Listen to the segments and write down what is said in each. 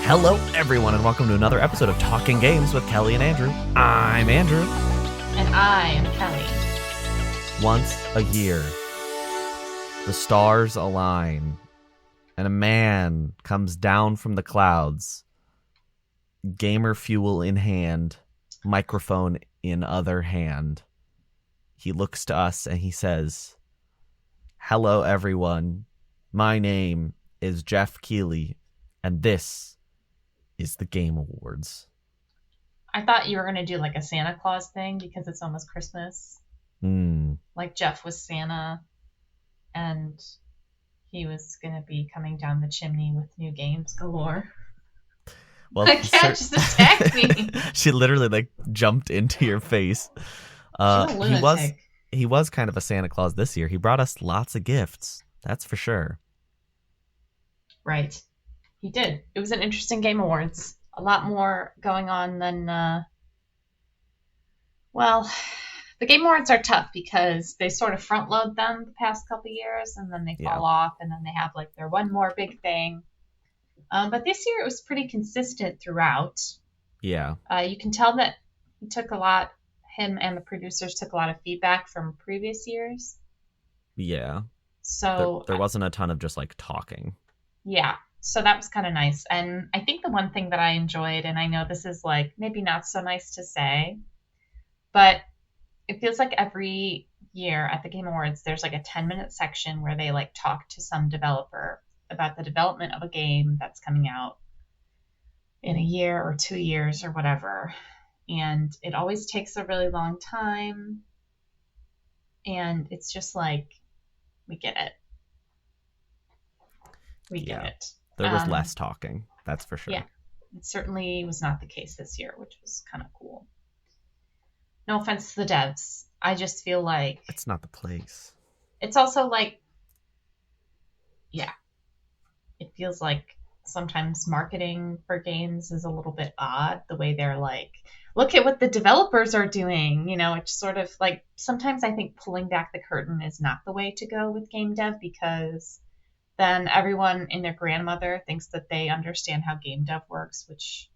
Hello, everyone, and welcome to another episode of Talking Games with Kellie and Andrew. I'm Andrew. And I am Kellie. Once a year, the stars align, and a man comes down from the clouds, gamer fuel in hand, microphone in other hand. He looks to us and he says, "Hello, everyone. My name is Jeff Keighley, and this is the Game Awards." I thought you were going to do like a Santa Claus thing because it's almost Christmas. Like Jeff was Santa and he was going to be coming down the chimney with new games galore. Well, the cat just attacked me. She literally jumped into your face. He was kind of a Santa Claus this year. He brought us lots of gifts. That's for sure. Right. He did. It was an interesting Game Awards. A lot more going on than, the Game Awards are tough because they sort of front load them the past couple years and then they fall off and then they have their one more big thing. But this year it was pretty consistent throughout. Yeah. You can tell that him and the producers took a lot of feedback from previous years. Yeah. So there wasn't a ton of just talking. Yeah. So that was kind of nice. And I think the one thing that I enjoyed, and I know this is maybe not so nice to say, but it feels like every year at the Game Awards, there's a 10-minute section where they talk to some developer about the development of a game that's coming out in a year or 2 years or whatever. And it always takes a really long time. And it's just we get it. We get it. There was less talking, that's for sure. Yeah, it certainly was not the case this year, which was kind of cool. No offense to the devs. I just feel like... It's not the place. It's also it feels like sometimes marketing for games is a little bit odd. The way they're look at what the developers are doing. It's sort of sometimes I think pulling back the curtain is not the way to go with game dev because... then everyone and their grandmother thinks that they understand how game dev works, which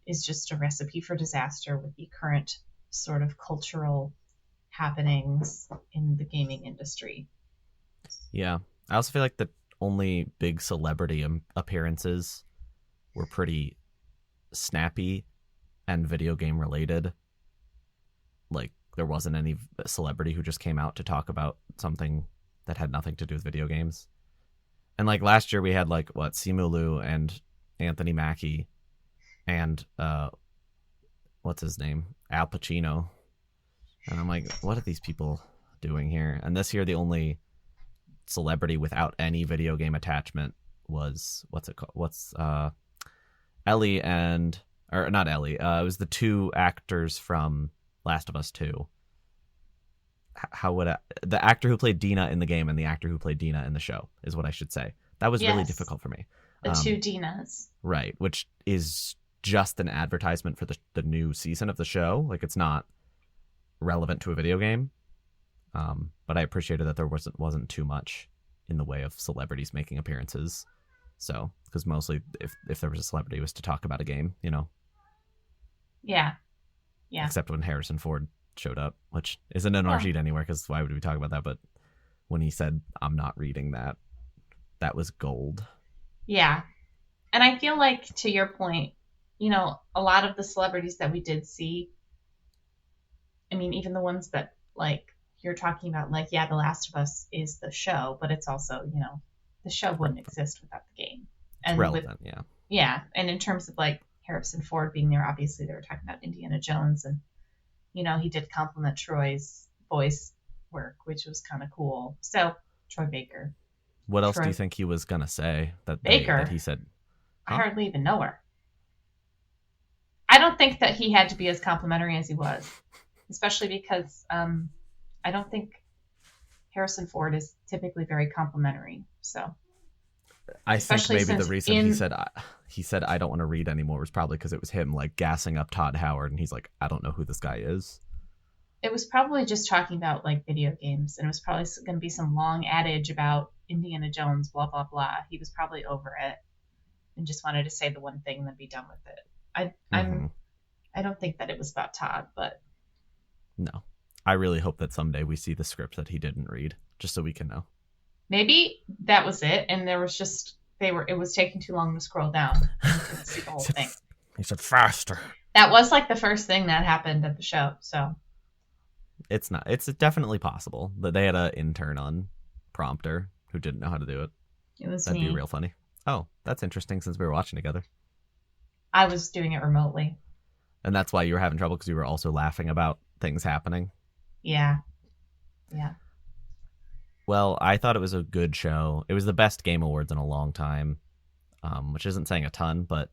is just a recipe for disaster with the current sort of cultural happenings in the gaming industry. Yeah. I also feel like the only big celebrity appearances were pretty snappy and video game related. There wasn't any celebrity who just came out to talk about something that had nothing to do with video games. And last year we had Simu Liu and Anthony Mackie and what's his name? Al Pacino. And I'm what are these people doing here? And this year the only celebrity without any video game attachment was Ellie or not Ellie. It was the two actors from Last of Us 2. The actor who played Dina in the game and the actor who played Dina in the show is what I should say. That was really difficult for me. The two Dinas. Right, which is just an advertisement for the new season of the show. It's not relevant to a video game. But I appreciated that there wasn't too much in the way of celebrities making appearances. So, because mostly if there was a celebrity, it was to talk about a game, Yeah. Except when Harrison Ford showed up, which isn't in our sheet anywhere because why would we talk about that? But when he said, "I'm not reading that," that was gold. Yeah. And I feel to your point, a lot of the celebrities that we did see, I mean, even the ones that you're talking about, The Last of Us is the show, but it's also, the show wouldn't exist without the game. And it's relevant, Yeah. And in terms of Harrison Ford being there, obviously they were talking about Indiana Jones and he did compliment Troy's voice work, which was kind of cool. So, Troy Baker. What else do you think he was going to say that he said? Huh? I hardly even know her. I don't think that he had to be as complimentary as he was, especially because I don't think Harrison Ford is typically very complimentary. So, I think maybe the reason he said I don't want to read anymore was probably because it was him gassing up Todd Howard, and he's I don't know who this guy is. It was probably just talking about video games, and it was probably going to be some long adage about Indiana Jones, blah blah blah. He was probably over it. and just wanted to say the one thing and then be done with it. I Mm-hmm. I'm I don't think that it was about Todd, but No. I really hope that someday we see the script that he didn't read, just so we can know. maybe that was it, and there was just they were it was taking too long to scroll down, and we couldn't see the whole thing. He said faster. That was like the first thing that happened at the show, so It's not. It's definitely possible that they had an intern on prompter who didn't know how to do it. it was That'd be me. real funny. Oh, that's interesting since we were watching together. I was doing it remotely. And that's why you were having trouble because you were also laughing about things happening. Yeah, yeah, Well, I thought it was a good show. It was the best Game Awards in a long time, which isn't saying a ton, but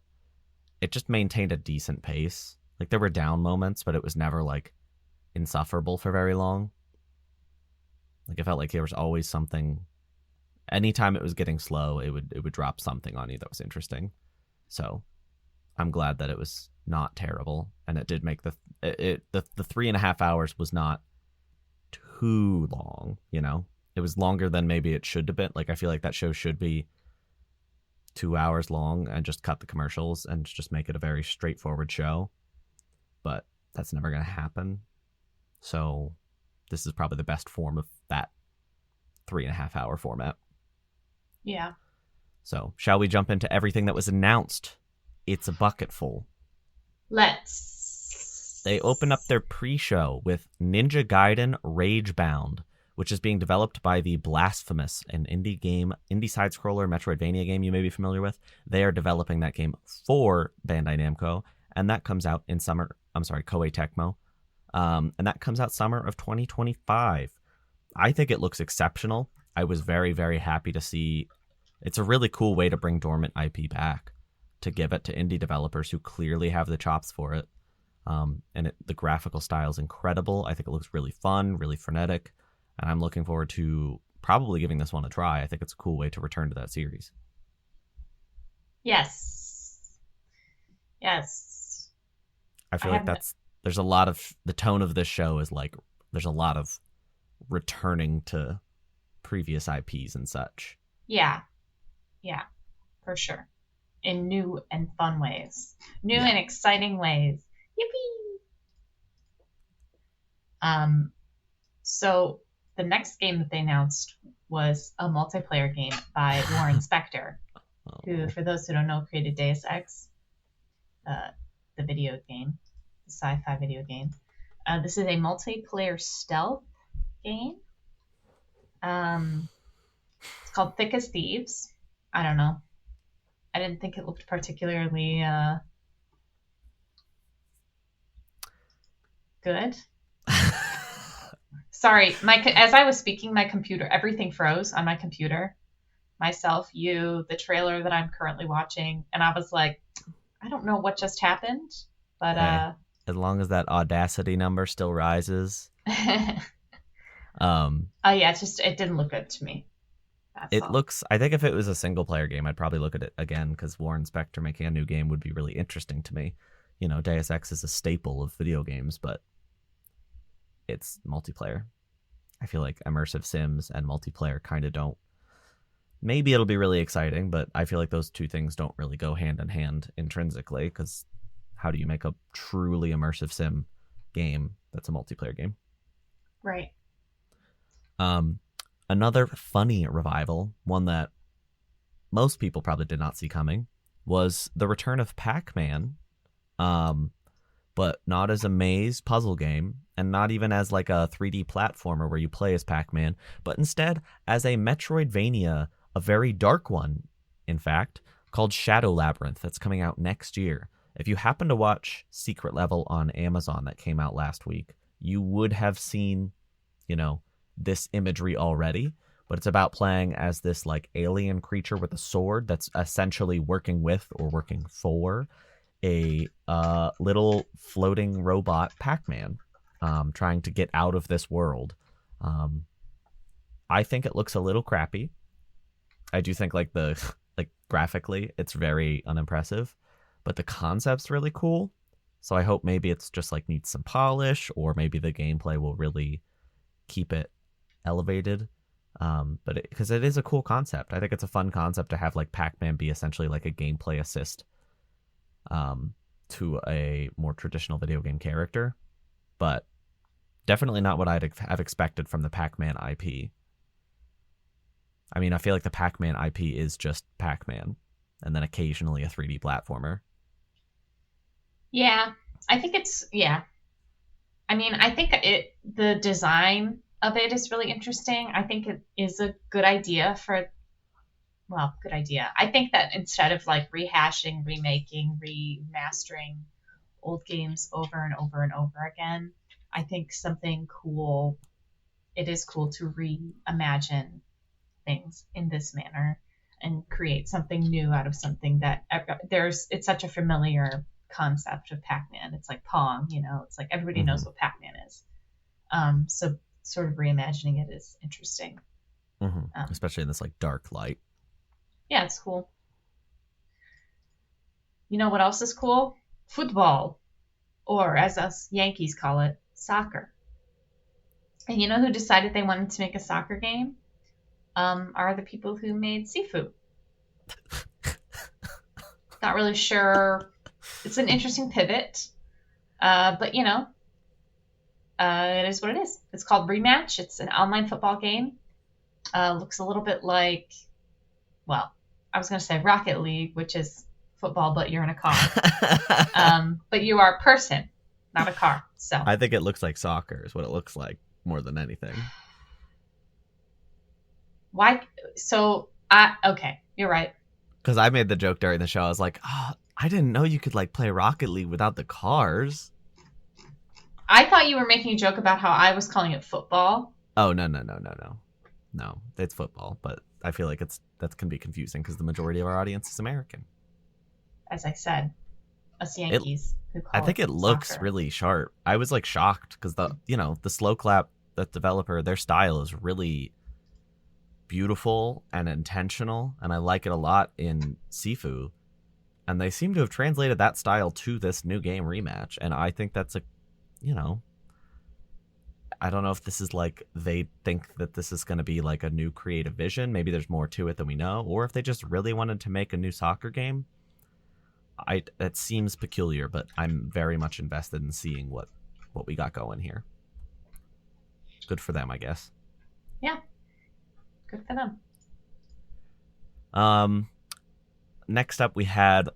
it just maintained a decent pace. Like there were down moments, but it was never like insufferable for very long. Like it felt like there was always something. Anytime it was getting slow, it would drop something on you that was interesting. So I'm glad that it was not terrible, and it did make the 3.5 hours was not too long. It was longer than maybe it should have been. Like I feel like that show should be 2 hours long and just cut the commercials and just make it a very straightforward show. But that's never going to happen. So this is probably the best form of that 3.5 hour format. yeah. So shall we jump into everything that was announced? It's a bucket full. Let's. They open up their pre-show with Ninja Gaiden Ragebound, which is being developed by the Blasphemous, an indie side-scroller Metroidvania game you may be familiar with. They are developing that game for Bandai Namco, and that comes out in summer. I'm sorry, Koei Tecmo. And that comes out summer of 2025. I think it looks exceptional. I was very, very happy to see. It's a really cool way to bring dormant IP back, to give it to indie developers who clearly have the chops for it. The graphical style is incredible. I think it looks really fun, really frenetic, and I'm looking forward to probably giving this one a try. I think it's a cool way to return to that series. Yes. Yes. I feel like there's a lot of the tone of this show is like there's a lot of returning to previous IPs and such. Yeah. Yeah. For sure. In new and fun ways. New Yeah. and exciting ways. Yippee! So the next game that they announced was a multiplayer game by Warren Spector, who, for those who don't know, created Deus Ex, the video game, the sci-fi video game. This is a multiplayer stealth game. It's called Thick as Thieves. I don't know. I didn't think it looked particularly good. Sorry, as I was speaking, my computer, everything froze on my computer. Myself, you, the trailer that I'm currently watching, and I was like, I don't know what just happened, but Hey, as long as that Audacity number still rises. Oh yeah, it didn't look good to me. It looks. I think if it was a single player game, I'd probably look at it again because Warren Spector making a new game would be really interesting to me. Deus Ex is a staple of video games, but it's multiplayer. I feel like immersive sims and multiplayer kind of don't. Maybe it'll be really exciting, but I feel like those two things don't really go hand in hand intrinsically, because how do you make a truly immersive sim game that's a multiplayer game? Right. Another funny revival, one that most people probably did not see coming, was the return of Pac-Man, but not as a maze puzzle game, and not even as like a 3D platformer where you play as Pac-Man, but instead as a Metroidvania, a very dark one, in fact, called Shadow Labyrinth that's coming out next year. If you happen to watch Secret Level on Amazon that came out last week, you would have seen, this imagery already, but it's about playing as this like alien creature with a sword that's essentially working with or working for a little floating robot Pac-Man, trying to get out of this world. I think it looks a little crappy. I do think like graphically it's very unimpressive, but the concept's really cool. So I hope maybe it's just like needs some polish, or maybe the gameplay will really keep it elevated. But because it is a cool concept, I think it's a fun concept to have like Pac-Man be essentially like a gameplay assist to a more traditional video game character, but definitely not what I'd have expected from the Pac-Man IP. I mean, I feel like the Pac-Man IP is just Pac-Man, and then occasionally a 3D platformer. Yeah, I think it's yeah. I mean, I think the design of it is really interesting. I think it is a good idea for well, good idea. I think that instead of like rehashing, remaking, remastering old games over and over and over again, I think something cool. It is cool to reimagine things in this manner and create something new out of something that there's it's such a familiar concept of Pac-Man. It's like Pong, you know, it's like everybody Mm-hmm. knows what Pac-Man is. So sort of reimagining it is interesting. Mm-hmm. Um, Especially in this like dark light. yeah, it's cool. You know what else is cool? Football, or as us Yankees call it, soccer. And you know who decided they wanted to make a soccer game? Are the people who made Sifu. Not really sure. It's an interesting pivot, but you know, it is what it is. It's called Rematch. It's an online football game. Looks a little bit like, well, I was going to say Rocket League, which is football, but you're in a car. But you are a person, not a car. So I think it looks like soccer is what it looks like more than anything. why? So I okay, you're right. Because I made the joke during the show. I was like, oh, I didn't know you could like play Rocket League without the cars. I thought you were making a joke about how I was calling it football. Oh no, it's football, but I feel like that can be confusing because the majority of our audience is American. As I said, us Yankees who I call think it it looks soccer. really sharp. I was like shocked because the slow clap, that developer, their style is really beautiful and intentional, and I like it a lot in Sifu. And they seem to have translated that style to this new game Rematch, and I think that's you know, I don't know if this is like they think that this is going to be like a new creative vision. Maybe there's more to it than we know, or if they just really wanted to make a new soccer game. That seems peculiar, but I'm very much invested in seeing what we got going here. Good for them, I guess. Yeah, good for them. Um, Next up, we had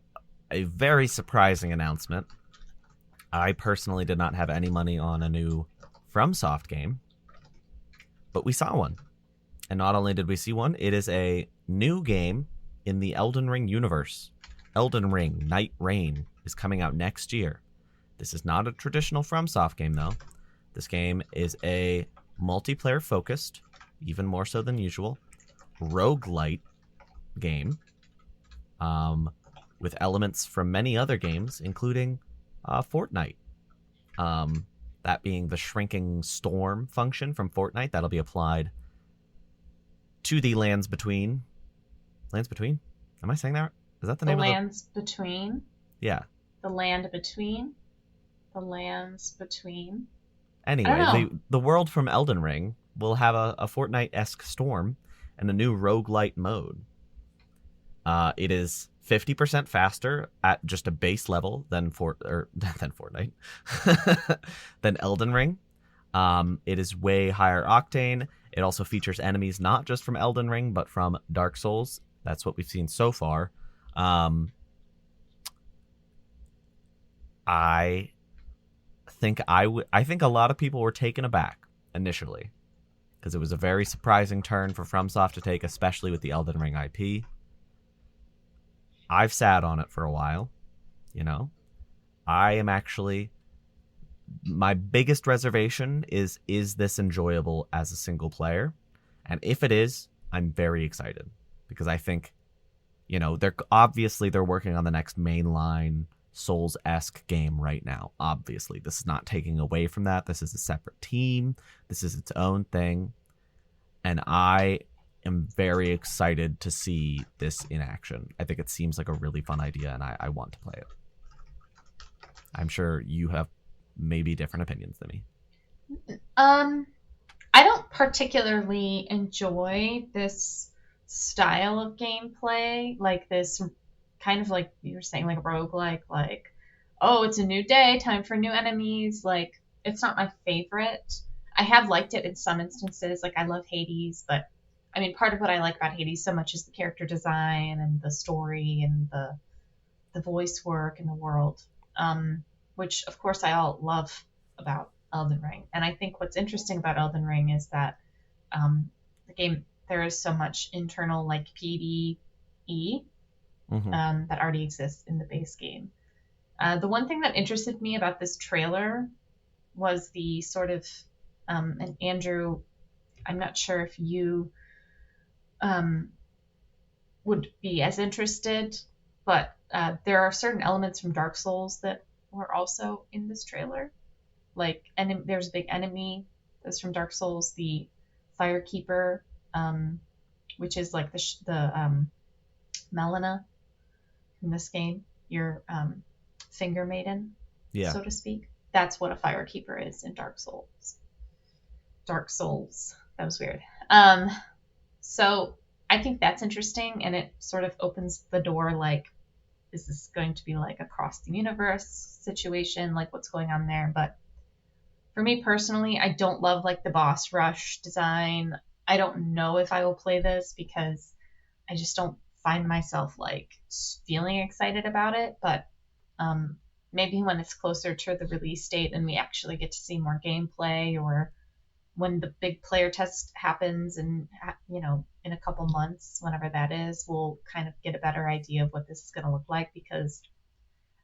a very surprising announcement. I personally did not have any money on a new FromSoft game, but we saw one. And not only did we see one, it is a new game in the Elden Ring universe. Elden Ring Night Rain is coming out next year. This is not a traditional FromSoft game, though. This game is a multiplayer focused, even more so than usual, roguelite game with elements from many other games, including Fortnite. That being the shrinking storm function from Fortnite that'll be applied to the Lands Between. Lands Between? Am I saying that? Is that the The name of the? lands between, Yeah. the land between, the lands between. I don't Anyway, know. the world from Elden Ring will have a Fortnite-esque storm and a new roguelite mode. It is 50% faster at just a base level than than Fortnite, than Elden Ring. It is way higher octane. It also features enemies not just from Elden Ring, but from Dark Souls. That's what we've seen so far. I think I think a lot of people were taken aback initially because it was a very surprising turn for FromSoft to take, especially with the Elden Ring IP. I've sat on it for a while, you know. I am actually my biggest reservation is this enjoyable as a single player? And if it is, I'm very excited because I think, you know, they're working on the next mainline Souls-esque game right now. Obviously, this is not taking away from that. This is a separate team. This is its own thing. And I am very excited to see this in action. I think it seems like a really fun idea, and I want to play it. I'm sure you have maybe different opinions than me. Um, I don't particularly enjoy this style of gameplay, like this kind of like you were saying, like roguelike, like, oh, it's a new day, time for new enemies. Like, it's not my favorite. I have liked it in some instances. Like, I love Hades, but I mean, part of what I like about Hades so much is the character design and the story and the voice work and the world, which of course I all love about Elden Ring. And I think what's interesting about Elden Ring is that the game there is so much internal like PvE Hmm. that already exists in the base game. The one thing that interested me about this trailer was the sort of and Andrew, I'm not sure if you um, would be as interested, but there are certain elements from Dark Souls that were also in this trailer. Like, and there's a big enemy that's from Dark Souls, the Firekeeper, um, which is like the Melina in this game, your finger maiden, Yeah. so to speak. That's what a Firekeeper is in Dark Souls. Dark Souls. That was weird. So I think that's interesting, and it sort of opens the door. Like, is this going to be like a cross the universe situation? Like, what's going on there? But for me personally, I don't love like the boss rush design. I don't know if I will play this because I just don't find myself like feeling excited about it. But um, maybe when it's closer to the release date and we actually get to see more gameplay, or when the big player test happens and in a couple months, whenever that is, we'll kind of get a better idea of what this is going to look like, because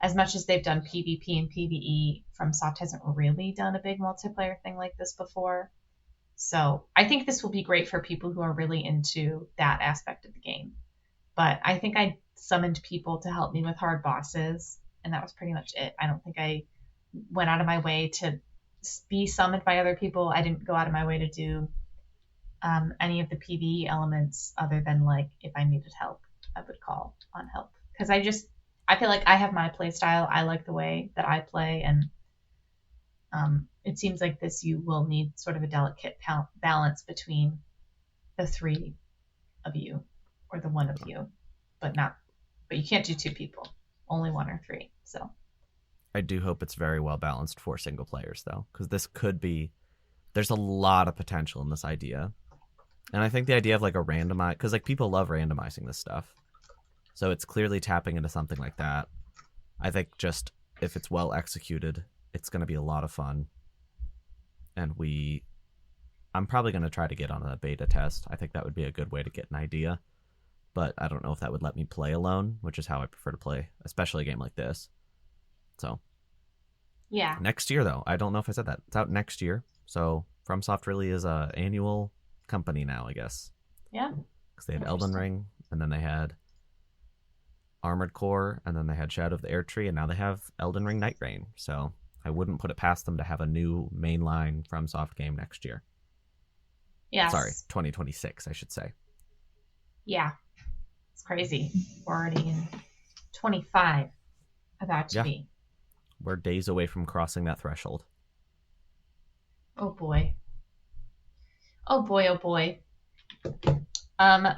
as much as they've done PvP and PvE, FromSoft hasn't really done a big multiplayer thing like this before. So I think this will be great for people who are really into that aspect of the game. But I think I summoned people to help me with hard bosses, and that was pretty much it. I don't think I went out of my way to be summoned by other people. I didn't go out of my way to do any of the PvE elements other than like if I needed help, I would call on help. Because I feel like I have my play style. I like the way that I play, and it seems like this you will need sort of a delicate balance between the three of you or the one of you, but you can't do two people, only one or three. So I do hope it's very well balanced for single players, though, because this could be. There's a lot of potential in this idea, and I think the idea of like a randomize, because like people love randomizing this stuff, so it's clearly tapping into something like that. I think just if it's well executed, it's going to be a lot of fun, and I'm probably going to try to get on a beta test. I think that would be a good way to get an idea, but I don't know if that would let me play alone, which is how I prefer to play, especially a game like this. So yeah, next year, though, I don't know if I said that. It's out next year. So FromSoft really is a annual company now, I guess. yeah, Because they had Elden Ring, and then they had Armored Core, and then they had Shadow of the Air Tree, and now they have Elden Ring Night Rain. So I wouldn't put it past them to have a new mainline FromSoft game next year. Sorry, yes, 2026, I should say. yeah. It's crazy. We're already in 25, about to Yeah, be. we're days away from crossing that threshold. Oh boy. Oh boy, oh boy.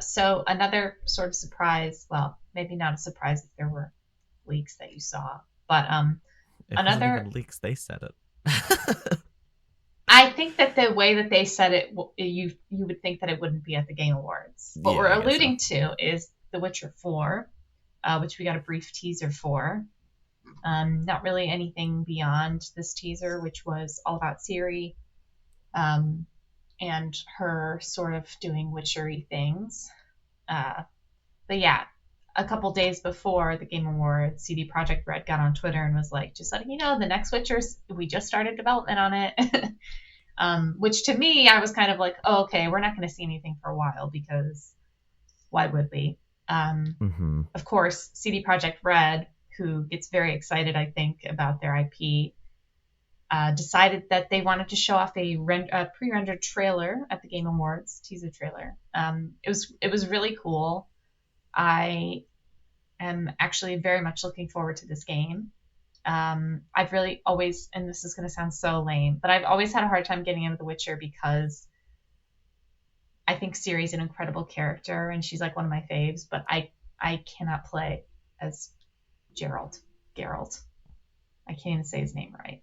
So another sort of surprise, well, maybe not a surprise if there were leaks that you saw, but It wasn't another even leaks, they said it. I think that the way that they said it, you would think that it wouldn't be at the Game Awards. What Yeah, we're I guess so. alluding to is The Witcher 4, which we got a brief teaser for. Not really anything beyond this teaser, which was all about Ciri um, and her sort of doing witchery things. But yeah, a couple days before the Game Awards, CD Projekt Red got on Twitter and was like, just letting you know, the next Witcher's, we just started development on it. Which to me, I was kind of like, oh, okay, we're not going to see anything for a while because why would we? Mm-hmm. Of course, CD Projekt Red, who gets very excited, I think, about their IP, decided that they wanted to show off a pre-rendered trailer at the Game Awards, teaser trailer. It was really cool. I am actually very much looking forward to this game. I've really always, and this is going to sound so lame, but I've always had a hard time getting into The Witcher because I think Ciri's an incredible character, and she's like one of my faves. But I cannot play as Geralt. I can't even say his name right.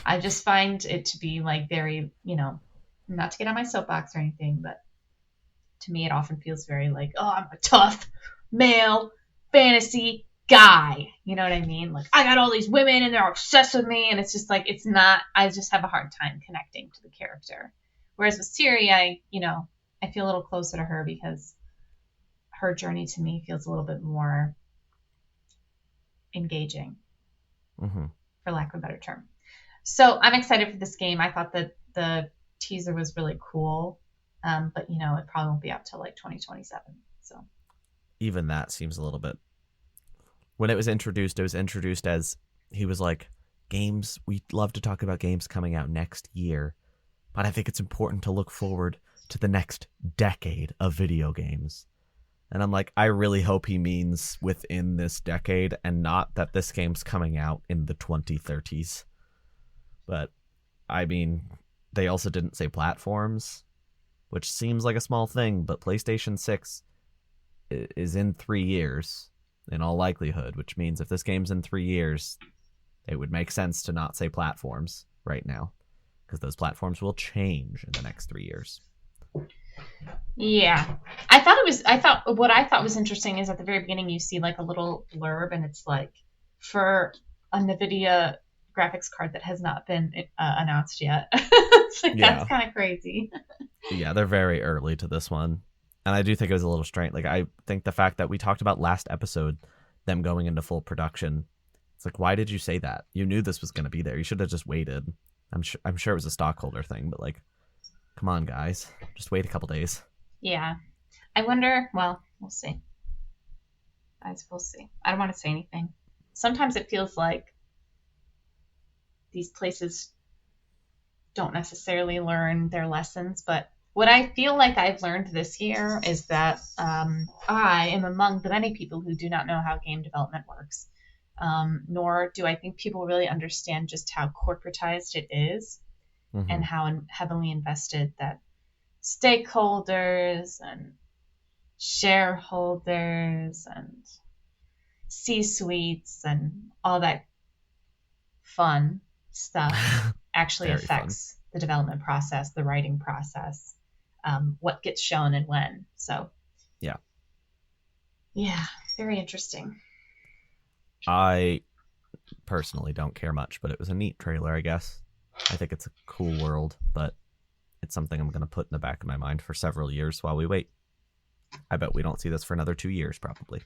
I just find it to be like very, not to get on my soapbox or anything, but to me it often feels very like, oh, I'm a tough male fantasy guy. You know what I mean? Like, I got all these women and they're obsessed with me, and it's just like, it's not, I just have a hard time connecting to the character. Whereas with Ciri, I feel a little closer to her because her journey to me feels a little bit more engaging, Mm-hmm. for lack of a better term. So I'm excited for this game. I thought that the teaser was really cool, but it probably won't be out till like 2027. So Even that seems a little bit. When it was introduced as he was like, games, we love to talk about games coming out next year, but I think it's important to look forward to the next decade of video games. And I'm like, I really hope he means within this decade and not that this game's coming out in the 2030s. But, I mean, they also didn't say platforms, which seems like a small thing, but PlayStation 6 is in 3 years, in all likelihood, which means if this game's in 3 years, it would make sense to not say platforms right now, because those platforms will change in the next 3 years. yeah, what I thought was interesting is at the very beginning you see like a little blurb, and it's like, for a NVIDIA graphics card that has not been announced yet. It's like, Yeah. that's kind of crazy. Yeah, they're very early to this one. And I do think it was a little strange. Like, I think the fact that we talked about last episode, them going into full production, it's like, why did you say that? You knew this was going to be there. You should have just waited. I'm sure it was a stockholder thing, but like, come on, guys. Just wait a couple days. Yeah. I wonder, well, we'll see. We'll see. I don't want to say anything. Sometimes it feels like these places don't necessarily learn their lessons, but what I feel like I've learned this year is that I am among the many people who do not know how game development works, nor do I think people really understand just how corporatized it is, Mm-hmm. and how heavily invested that stakeholders and shareholders and C-suites and all that fun stuff actually Very affects the development process, the writing process, what gets shown and when. So, yeah, very interesting. I personally don't care much, but it was a neat trailer, I guess. I think it's a cool world, but it's something I'm going to put in the back of my mind for several years while we wait. I bet we don't see this for another 2 years, probably.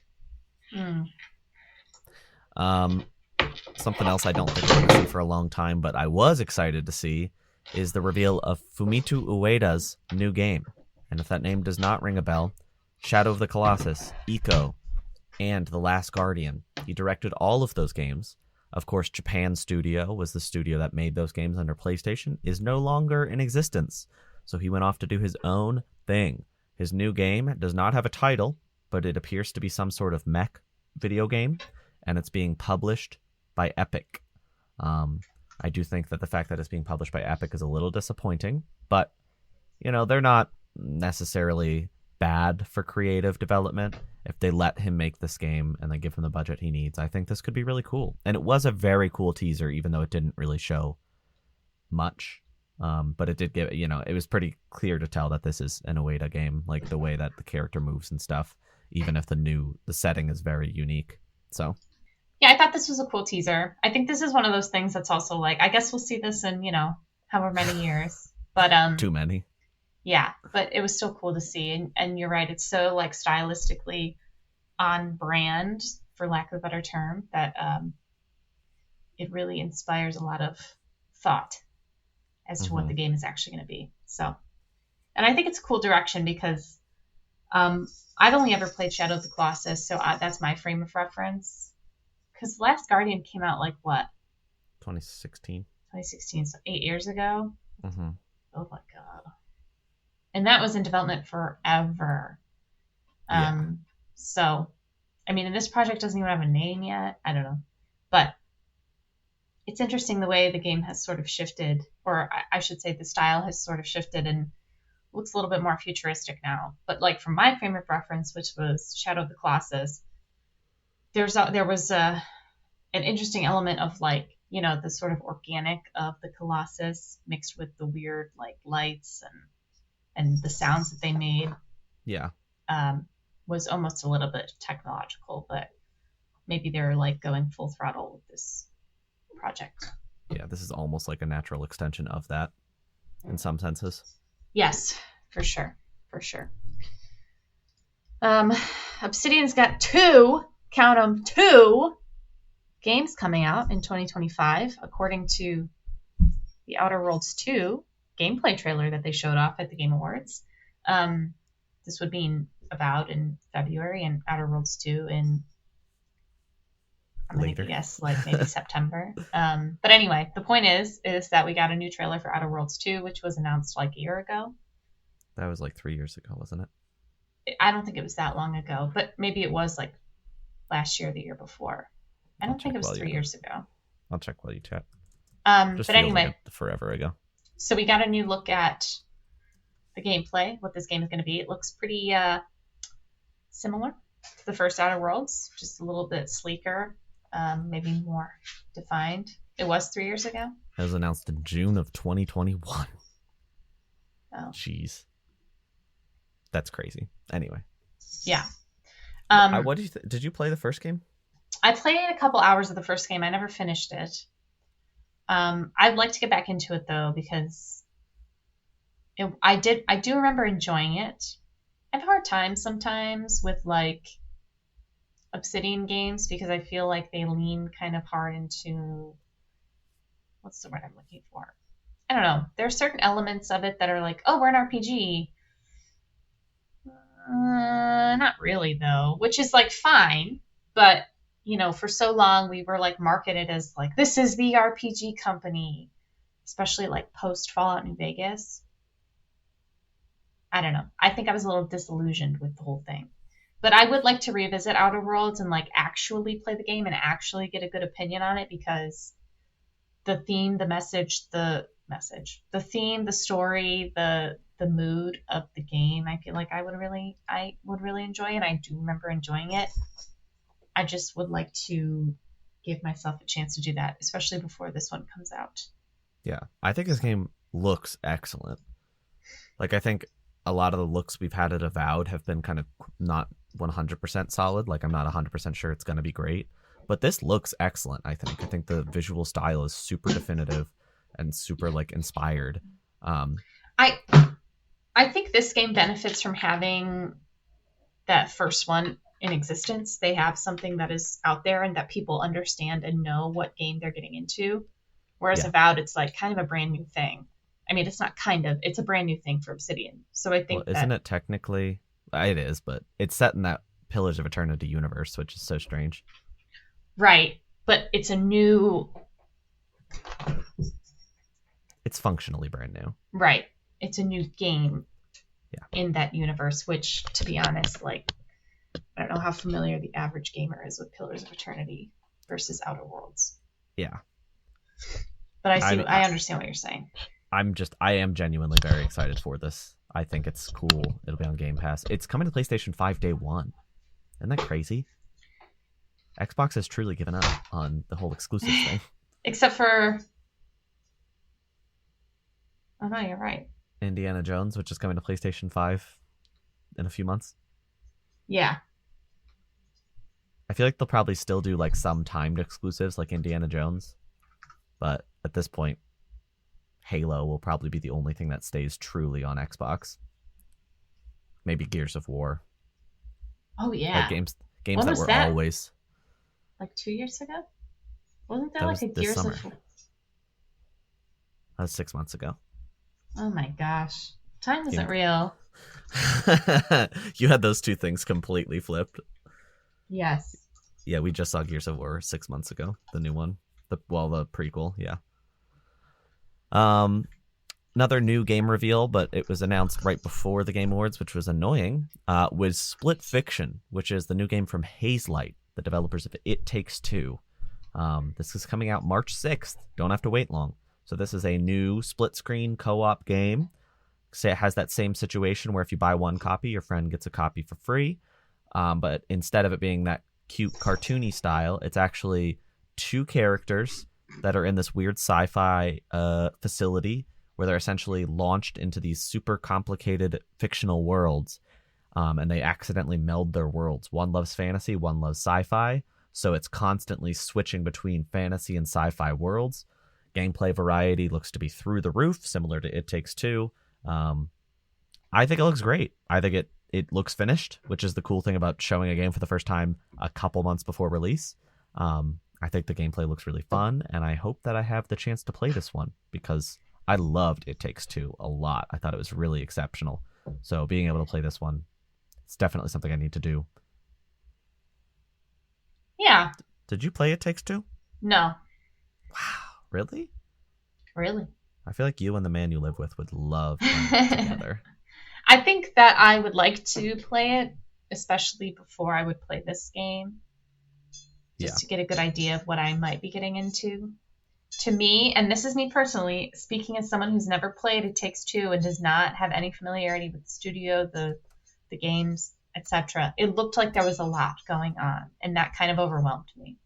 Something else I don't think we're going to see for a long time, but I was excited to see, is the reveal of Fumito Ueda's new game. And if that name does not ring a bell, Shadow of the Colossus, Ico, and The Last Guardian. He directed all of those games. Of course, Japan Studio was the studio that made those games under PlayStation, is no longer in existence. So he went off to do his own thing. His new game does not have a title, but it appears to be some sort of mech video game, and it's being published by Epic. I do think that the fact that it's being published by Epic is a little disappointing, but, they're not necessarily bad for creative development. If they let him make this game and they give him the budget he needs, I think this could be really cool. And it was a very cool teaser, even though it didn't really show much. But it did give, it was pretty clear to tell that this is an Ueda game, like the way that the character moves and stuff, even if the setting is very unique. So, yeah, I thought this was a cool teaser. I think this is one of those things that's also like, I guess we'll see this in, however many years. But too many. Yeah, but it was still cool to see. And you're right, it's so like stylistically on brand, for lack of a better term, that it really inspires a lot of thought as to what the game is actually going to be. So, and I think it's a cool direction because I've only ever played Shadow of the Colossus, so that's my frame of reference. Because Last Guardian came out like what? 2016. 2016, so 8 years ago. Mm-hmm. Oh my god. And that was in development forever. So, I mean, and this project doesn't even have a name yet. I don't know. But it's interesting the way the game has sort of shifted, or I should say the style has sort of shifted, and looks a little bit more futuristic now. But like from my frame of reference, which was Shadow of the Colossus, there was an interesting element of like, you know, the sort of organic of the Colossus mixed with the weird like lights and the sounds that they made. Yeah. Was almost a little bit technological, but maybe they're like going full throttle with this project. Yeah, this is almost like a natural extension of that in some senses. Yes, for sure. For sure. Obsidian's got count them, two games coming out in 2025, according to the Outer Worlds 2 gameplay trailer that they showed off at the Game Awards. This would mean Avowed in February and Outer Worlds 2 in, I'm going to guess, like maybe September. But anyway, the point is that we got a new trailer for Outer Worlds 2, which was announced like a year ago. That was like 3 years ago, wasn't it? I don't think it was that long ago, but maybe it was like last year or the year before. I don't think it was 3 years ago. I'll check while you chat. But anyway, like forever ago. So we got a new look at the gameplay, what this game is going to be. It looks pretty similar to the first Outer Worlds, just a little bit sleeker, maybe more defined. It was 3 years ago. It was announced in June of 2021. Oh. Jeez. That's crazy. Anyway. Yeah. What did you play the first game? I played a couple hours of the first game. I never finished it. I'd like to get back into it though, because I do remember enjoying it. I have a hard time sometimes with like Obsidian games because I feel like they lean kind of hard into, what's the word I'm looking for? I don't know. There are certain elements of it that are like, oh, we're an RPG. Not really though, which is like fine, but you know, for so long we were like marketed as like, this is the RPG company, especially like post Fallout New Vegas. I don't know. I think I was a little disillusioned with the whole thing. But I would like to revisit Outer Worlds and like actually play the game and actually get a good opinion on it, because the theme, the theme, the story, the mood of the game, I feel like I would really enjoy, and I do remember enjoying it. I just would like to give myself a chance to do that, especially before this one comes out. Yeah, I think this game looks excellent. Like, I think a lot of the looks we've had at Avowed have been kind of not 100% solid. Like, I'm not 100% sure it's going to be great. But this looks excellent, I think. I think the visual style is super definitive and super, like, inspired. I think this game benefits from having that first one in existence. They have something that is out there and that people understand and know what game they're getting into. Whereas Avowed, it's like kind of a brand new thing. I mean, it's not kind of, it's a brand new thing for Obsidian. So I think isn't it technically, it is, but it's set in that Pillars of Eternity universe, which is so strange. Right. But it's a new... It's functionally brand new. Right. It's a new game in that universe, which, to be honest, like, I don't know how familiar the average gamer is with Pillars of Eternity versus Outer Worlds. Yeah. But I understand what you're saying. I am genuinely very excited for this. I think it's cool. It'll be on Game Pass. It's coming to PlayStation 5 day one. Isn't that crazy? Xbox has truly given up on the whole exclusive thing. Except for... Oh, no, you're right. Indiana Jones, which is coming to PlayStation 5 in a few months. Yeah. I feel like they'll probably still do like some timed exclusives like Indiana Jones. But at this point, Halo will probably be the only thing that stays truly on Xbox. Maybe Gears of War. Oh, yeah. Like games that were always... Like 2 years ago? Wasn't there like a Gears of War? That was 6 months ago. Oh my gosh. Time isn't real. You had those two things completely flipped. Yes. Yeah, we just saw Gears of War 6 months ago. The new one. The prequel, yeah. Another new game reveal, but it was announced right before the Game Awards, which was annoying, was Split Fiction, which is the new game from Hazelight, the developers of It Takes Two. This is coming out March 6th. Don't have to wait long. So this is a new split-screen co-op game say it has that same situation where if you buy one copy, your friend gets a copy for free. But instead of it being that cute cartoony style, it's actually two characters that are in this weird sci-fi facility where they're essentially launched into these super complicated fictional worlds, and they accidentally meld their worlds. One loves fantasy, one loves sci-fi, so it's constantly switching between fantasy and sci-fi worlds. Gameplay variety looks to be through the roof, similar to It Takes Two. I think it looks great. I think it looks finished, which is the cool thing about showing a game for the first time a couple months before release. I think the gameplay looks really fun, and I hope that I have the chance to play this one because I loved It Takes Two a lot. I thought it was really exceptional. So being able to play this one, it's definitely something I need to do. Yeah. Did you play It Takes Two? No. Wow, really? Really? I feel like you and the man you live with would love playing it together. I think that I would like to play it, especially before I would play this game, just to get a good idea of what I might be getting into. To me, and this is me personally, speaking as someone who's never played It Takes Two and does not have any familiarity with the studio, the games, etc., it looked like there was a lot going on, and that kind of overwhelmed me.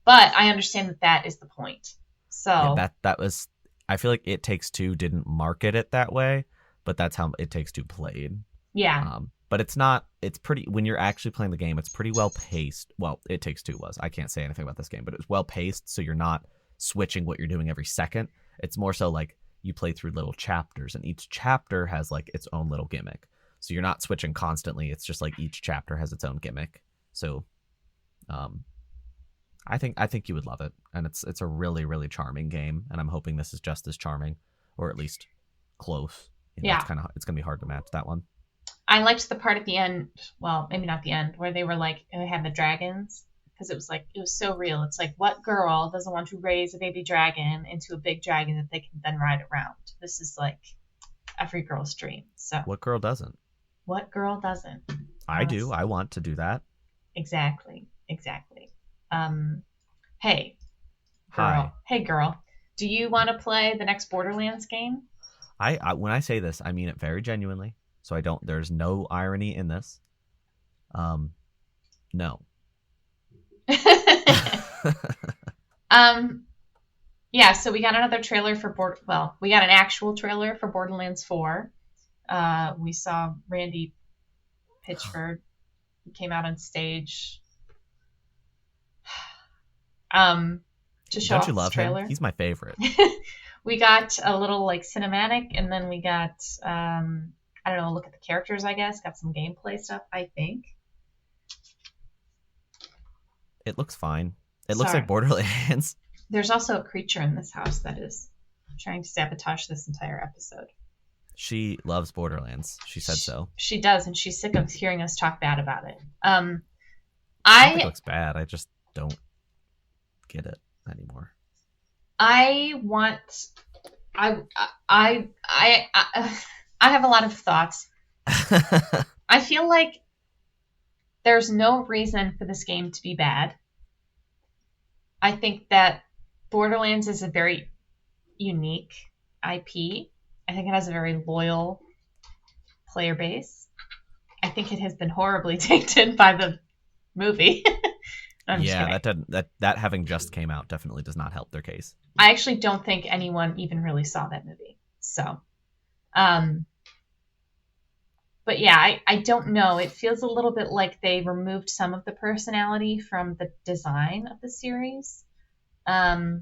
But I understand that that is the point. So yeah, that was. I feel like It Takes Two didn't market it that way, but that's how It Takes Two played. Yeah. But it's not. It's pretty. When you're actually playing the game, it's pretty well paced. Well, It Takes Two was. I can't say anything about this game, but it was well paced, so you're not switching what you're doing every second. It's more so like you play through little chapters, and each chapter has like its own little gimmick. So you're not switching constantly. It's just like each chapter has its own gimmick. So, I think you would love it, and it's a really, really charming game, and I'm hoping this is just as charming, or at least close. Yeah, it's gonna be hard to match that one. I liked the part at the end. Well, maybe not the end, where they were like they had the dragons, because it was so real. It's like, what girl doesn't want to raise a baby dragon into a big dragon that they can then ride around? This is like every girl's dream. So what girl doesn't? What girl doesn't? I do. I want to do that. Exactly. Hey, girl. Hi. Hey, girl. Do you want to play the next Borderlands game? I when I say this, I mean it very genuinely. So I don't. There's no irony in this. No. Yeah. So we got another trailer for we got an actual trailer for Borderlands 4. We saw Randy Pitchford. He came out on stage. To show Don't off you this love trailer. him? He's my favorite. We got a little like cinematic, and then we got I don't know, look at the characters, I guess. Got some gameplay stuff, I think. It looks fine. It looks like Borderlands. There's also a creature in this house that is trying to sabotage this entire episode. She loves Borderlands. She said so. She does, and she's sick of hearing us talk bad about it. I don't think it looks bad. I just don't get it anymore. I have a lot of thoughts. I feel like there's no reason for this game to be bad. I think that Borderlands is a very unique IP. I think it has a very loyal player base. I think it has been horribly tainted by the movie. Yeah, that having just came out definitely does not help their case. I actually don't think anyone even really saw that movie. So, but yeah, I don't know. It feels a little bit like they removed some of the personality from the design of the series. But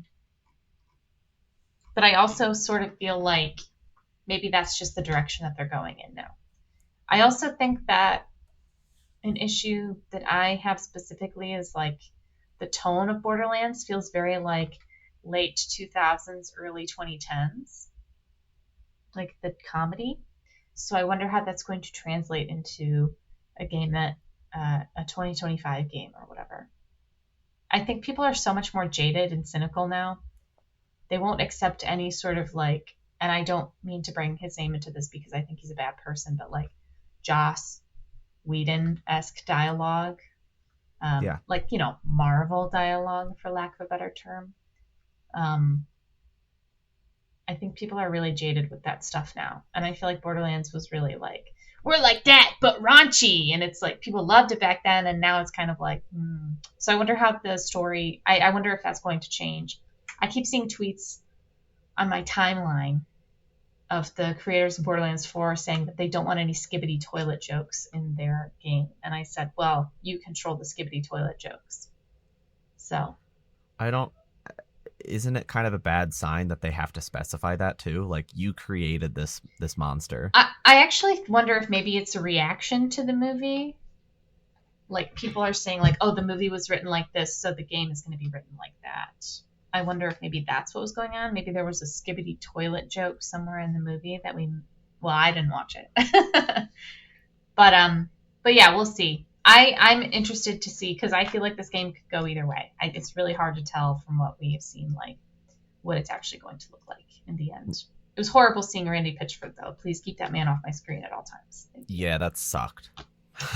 I also sort of feel like maybe that's just the direction that they're going in now. I also think that an issue that I have specifically is like the tone of Borderlands feels very like late 2000s, early 2010s, like the comedy. So I wonder how that's going to translate into a game that a 2025 game or whatever. I think people are so much more jaded and cynical now. They won't accept any sort of like, and I don't mean to bring his name into this because I think he's a bad person, but like Joss Whedon-esque dialogue. Like, Marvel dialogue, for lack of a better term. I think people are really jaded with that stuff now. And I feel like Borderlands was really like, we're like that, but raunchy. And it's like people loved it back then, and now it's kind of like, So I wonder how the story, I wonder if that's going to change. I keep seeing tweets on my timeline of the creators of Borderlands 4 saying that they don't want any skibbity toilet jokes in their game. And I said, well, you control the skibbity toilet jokes. So. I don't. Isn't it kind of a bad sign that they have to specify that too? Like, you created this monster. I actually wonder if maybe it's a reaction to the movie. Like, people are saying, like, oh, the movie was written like this, so the game is going to be written like that. I wonder if maybe that's what was going on. Maybe there was a skibbity toilet joke somewhere in the movie that I didn't watch it. But yeah, we'll see. I'm interested to see, because I feel like this game could go either way. It's really hard to tell from what we have seen, like, what it's actually going to look like in the end. It was horrible seeing Randy Pitchford, though. Please keep that man off my screen at all times. Yeah, that sucked.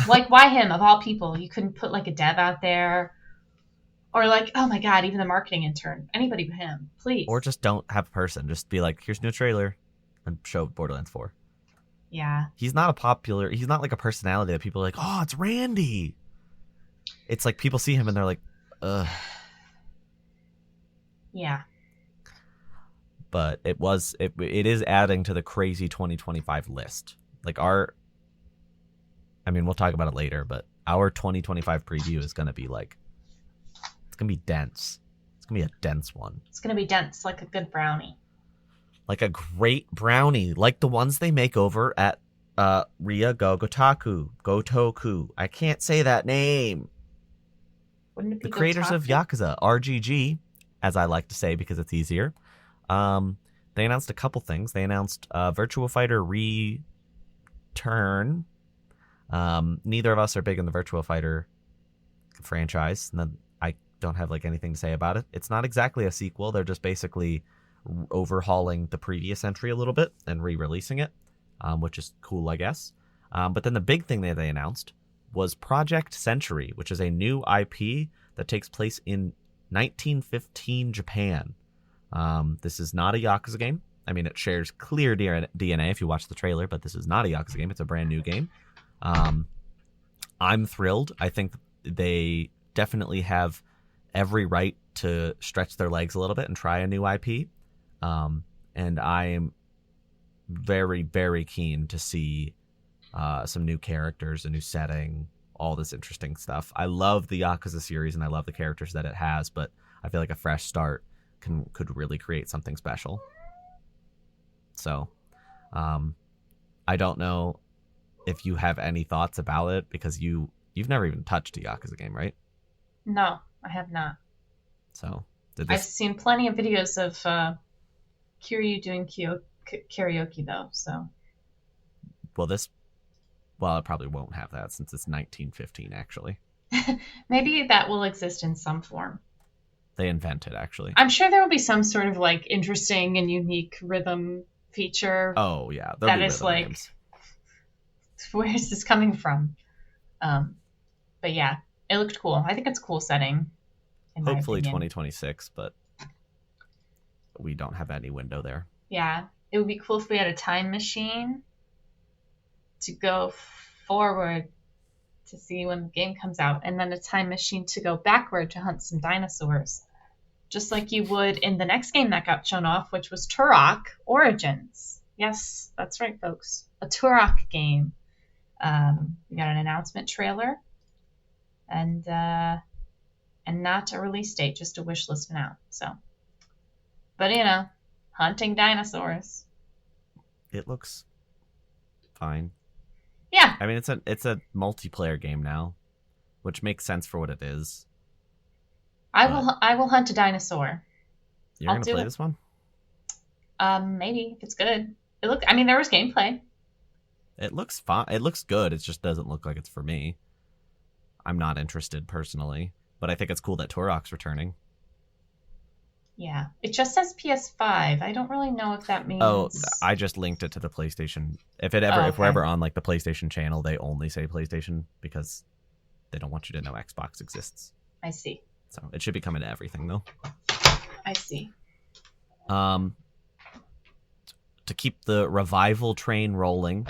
Like, why him, of all people? You couldn't put, like, a dev out there. Or, like, oh my god, even the marketing intern. Anybody but him, please. Or just don't have a person. Just be like, here's a new trailer, and show Borderlands 4. Yeah. He's not like a personality that people are like, oh, it's Randy. It's like people see him and they're like, ugh. Yeah. But it is adding to the crazy 2025 list. Like we'll talk about it later, but our 2025 preview is going to be like, it's going to be dense. It's going to be a dense one. It's going to be dense, like a good brownie. Like a great brownie, like the ones they make over at Ria Gotoku. I can't say that name. Wouldn't it be the creators Gotaku? of Yakuza, RGG, as I like to say because it's easier. They announced a couple things. They announced Virtua Fighter Return. Neither of us are big in the Virtua Fighter franchise, and I don't have like anything to say about it. It's not exactly a sequel. They're just basically overhauling the previous entry a little bit and re-releasing it, which is cool, I guess. But then the big thing that they announced was Project Century, which is a new IP that takes place in 1915 Japan. This is not a Yakuza game. I mean, it shares clear DNA if you watch the trailer, but this is not a Yakuza game. It's a brand new game. I'm thrilled. I think they definitely have every right to stretch their legs a little bit and try a new IP. And I am very, very keen to see some new characters, a new setting, all this interesting stuff. I love the Yakuza series and I love the characters that it has, but I feel like a fresh start could really create something special. So, I don't know if you have any thoughts about it, because you've never even touched a Yakuza game, right? No, I have not. So, I've seen plenty of videos of Kiryu doing karaoke, though. So, well, it probably won't have that since it's 1915, actually. Maybe that will exist in some form. They invent it, actually. I'm sure there will be some sort of like interesting and unique rhythm feature. Oh yeah, that is like, games. Where is this coming from? But yeah, it looked cool. I think it's a cool setting. Hopefully 2026, but we don't have any window there. Yeah, it would be cool if we had a time machine to go forward to see when the game comes out, and then a time machine to go backward to hunt some dinosaurs. Just like you would in the next game that got shown off, which was Turok Origins. Yes, that's right, folks. A Turok game. We got an announcement trailer, and not a release date, just a wish list now. So, but hunting dinosaurs. It looks fine. Yeah. I mean, it's a multiplayer game now, which makes sense for what it is. I will hunt a dinosaur. You're gonna play this one? Maybe if it's good. There was gameplay. It looks fine. It looks good. It just doesn't look like it's for me. I'm not interested personally, but I think it's cool that Turok's returning. Yeah, it just says PS5. I don't really know if that means. Oh, I just linked it to the PlayStation. If we're ever on like the PlayStation channel, they only say PlayStation because they don't want you to know Xbox exists. I see. So it should be coming to everything though. I see. to keep the revival train rolling,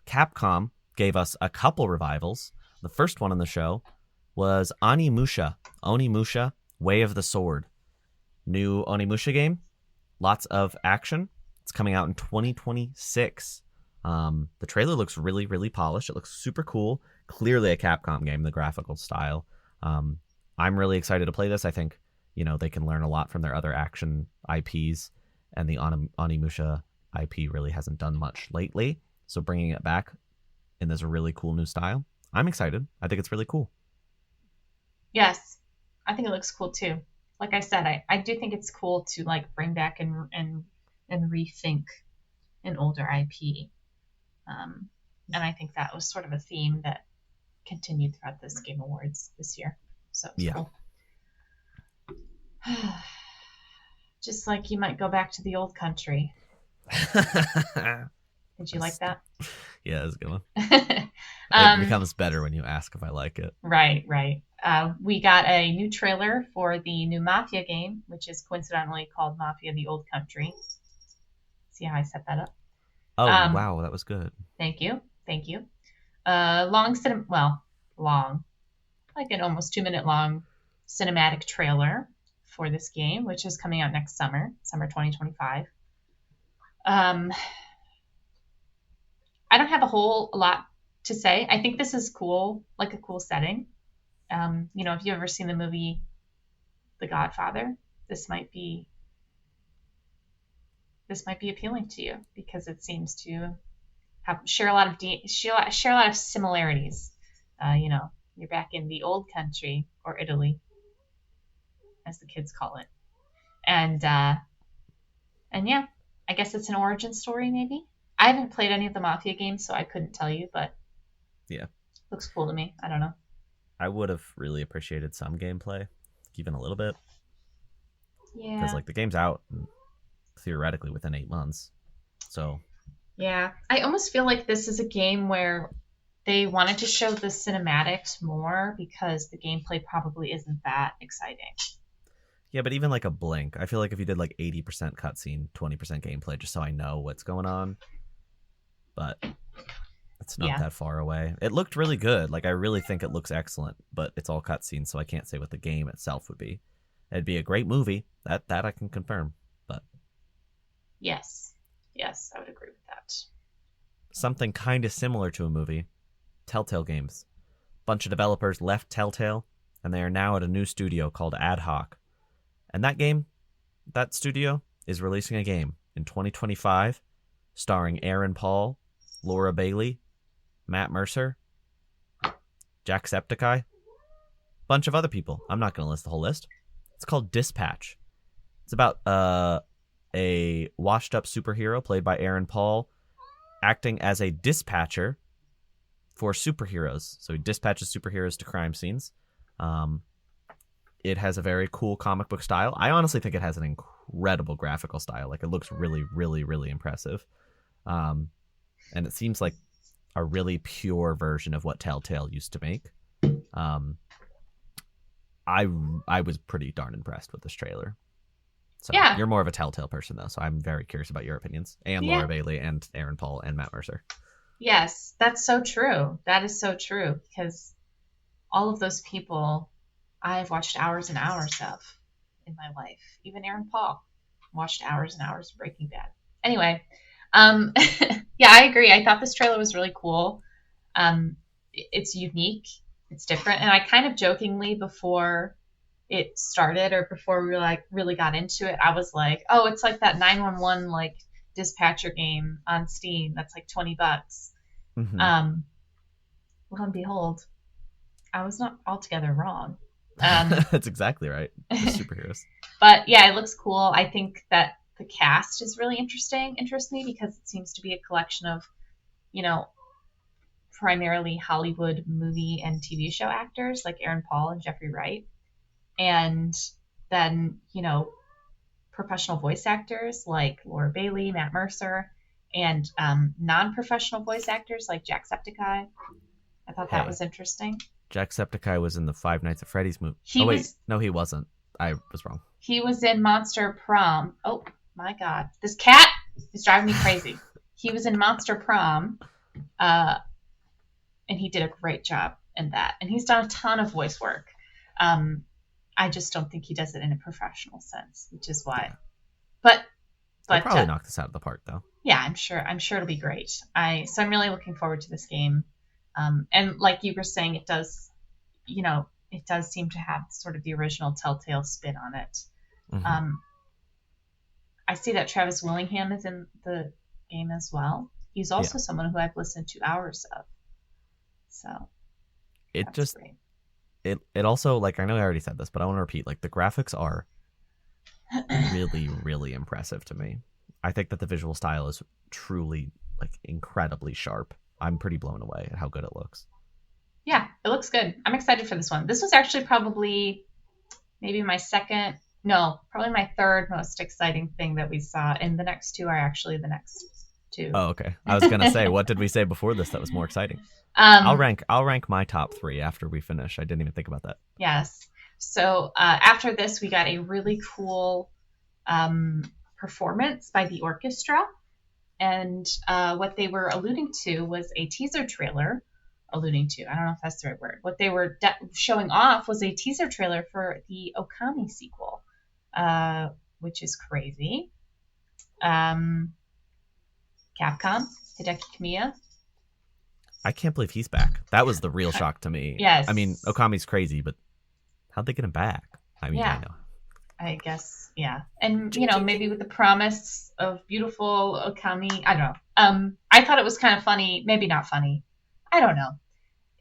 Capcom gave us a couple revivals. The first one on the show was Onimusha, Way of the Sword. New Onimusha game, lots of action. It's coming out in 2026. The trailer looks really, really polished. It looks super cool. Clearly a Capcom game, the graphical style. I'm really excited to play this. I think, they can learn a lot from their other action IPs, and the Onimusha IP really hasn't done much lately. So bringing it back in this really cool new style, I'm excited. I think it's really cool. Yes, I think it looks cool too. Like I said, I do think it's cool to like bring back and rethink an older IP. And I think that was sort of a theme that continued throughout this Game Awards this year. So it's Yeah. cool. Just like you might go back to the old country. Did you like that? Yeah, it's a good one. It becomes better when you ask if I like it. Right. We got a new trailer for the new Mafia game, which is coincidentally called Mafia: The Old Country. See how I set that up? Oh, wow, that was good. Thank you. Long, like an almost 2-minute long cinematic trailer for this game, which is coming out next summer 2025. I don't have a lot to say. I think this is cool, like a cool setting. If you've ever seen the movie The Godfather, this might be appealing to you because it seems to share a lot of similarities. You're back in the old country, or Italy, as the kids call it, and yeah, I guess it's an origin story. Maybe I haven't played any of the Mafia games, so I couldn't tell you, but yeah, looks cool to me. I don't know. I would have really appreciated some gameplay, even a little bit. Yeah, because the game's out theoretically within 8 months. So yeah, I almost feel like this is a game where they wanted to show the cinematics more because the gameplay probably isn't that exciting. Yeah, but even like a blink, I feel like if you did like 80% cutscene, 20% gameplay, just so I know what's going on. But it's not that far away. It looked really good. Like, I really think it looks excellent, but it's all cutscenes, so I can't say what the game itself would be. It'd be a great movie. That I can confirm. But yes, I would agree with that. Something kind of similar to a movie, Telltale Games. Bunch of developers left Telltale, and they are now at a new studio called Ad Hoc. And that studio is releasing a game in 2025 starring Aaron Paul, Laura Bailey, Matt Mercer, Jacksepticeye, bunch of other people. I'm not going to list the whole list. It's called Dispatch. It's about a washed-up superhero played by Aaron Paul acting as a dispatcher for superheroes. So he dispatches superheroes to crime scenes. It has a very cool comic book style. I honestly think it has an incredible graphical style. Like, it looks really, really, really impressive. And it seems like a really pure version of what Telltale used to make. I was pretty darn impressed with this trailer. So yeah. You're more of a Telltale person, though, so I'm very curious about your opinions. And Laura Bailey and Aaron Paul and Matt Mercer. Yes, that's so true. That is so true, because all of those people I've watched hours and hours of in my life. Even Aaron Paul watched hours and hours of Breaking Bad. Anyway, yeah, I agree. I thought this trailer was really cool. It's unique. It's different. And I kind of jokingly, before it started or before we really got into it, I was like, oh, it's like that 911 like dispatcher game on Steam that's like $20. Mm-hmm. Lo and behold, I was not altogether wrong. That's exactly right. Superheroes. But yeah, it looks cool. I think that the cast is really interests me because it seems to be a collection of, primarily Hollywood movie and TV show actors like Aaron Paul and Jeffrey Wright. And then, professional voice actors like Laura Bailey, Matt Mercer, and non-professional voice actors like Jacksepticeye. I thought that was interesting. Jacksepticeye was in the Five Nights at Freddy's movie. No, he wasn't. I was wrong. He was in Monster Prom. Oh, my God. This cat He's driving me crazy. He was in Monster Prom, uh, and he did a great job in that. And he's done a ton of voice work. Um, I just don't think he does it in a professional sense, which is why. Yeah. But He'll but probably knock this out of the park, though. yeah, I'm sure it'll be great. I'm really looking forward to this game. And like you were saying, it does seem to have sort of the original Telltale spin on it. Mm-hmm. I see that Travis Willingham is in the game as well. He's also someone who I've listened to hours of. So It that's just great. it also, like, I know I already said this, but I want to repeat, like, the graphics are really, really impressive to me. I think that the visual style is truly, like, incredibly sharp. I'm pretty blown away at how good it looks. Yeah, it looks good. I'm excited for this one. This was actually probably maybe my second, no, probably my third most exciting thing that we saw. And the next two are actually the next two. Oh, okay. I was gonna say, what did we say before this that was more exciting? Um, I'll rank my top 3 after we finish. I didn't even think about that. yes. So after this, we got a really cool performance by the orchestra. And what they were alluding to was a teaser trailer. Alluding to, I don't know if that's the right word. What they were showing off was a teaser trailer for the Okami sequel, which is crazy. Capcom, Hideki Kamiya. I can't believe he's back. That was the real shock to me. Yes. I mean, Okami's crazy, but how'd they get him back? I mean, Yeah. I know. I guess, yeah. And, maybe with the promise of beautiful Okami, I don't know. I thought it was kind of funny, maybe not funny. I don't know.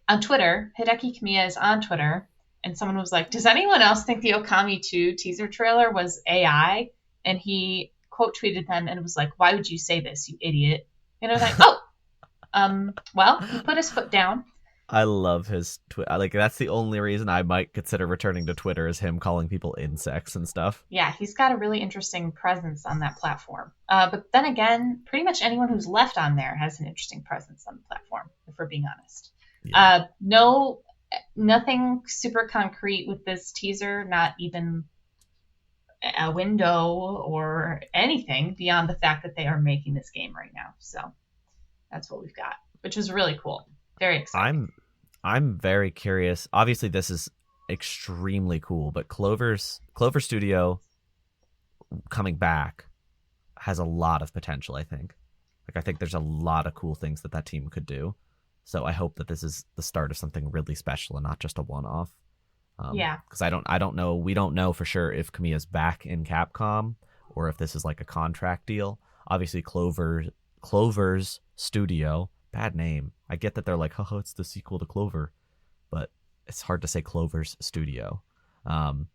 On Twitter, Hideki Kamiya is on Twitter, and someone was like, does anyone else think the Okami 2 teaser trailer was AI? And he quote tweeted them and was like, why would you say this, you idiot? And I was like, well, he put his foot down. I love his Twitter. Like, that's the only reason I might consider returning to Twitter, is him calling people insects and stuff. Yeah, he's got a really interesting presence on that platform. But then again, pretty much anyone who's left on there has an interesting presence on the platform, if we're being honest. Yeah. Nothing super concrete with this teaser, not even a window or anything beyond the fact that they are making this game right now. So that's what we've got, which is really cool. Very exciting. I'm very curious. Obviously, this is extremely cool, but Clover Studio coming back has a lot of potential, I think. Like, I think there's a lot of cool things that team could do. So I hope that this is the start of something really special and not just a one-off. Yeah. Because I don't know. We don't know for sure if Kamiya's back in Capcom or if this is like a contract deal. Obviously, Clover's Studio, bad name. I get that they're like, oh, it's the sequel to Clover, but it's hard to say Clover's Studio. I'm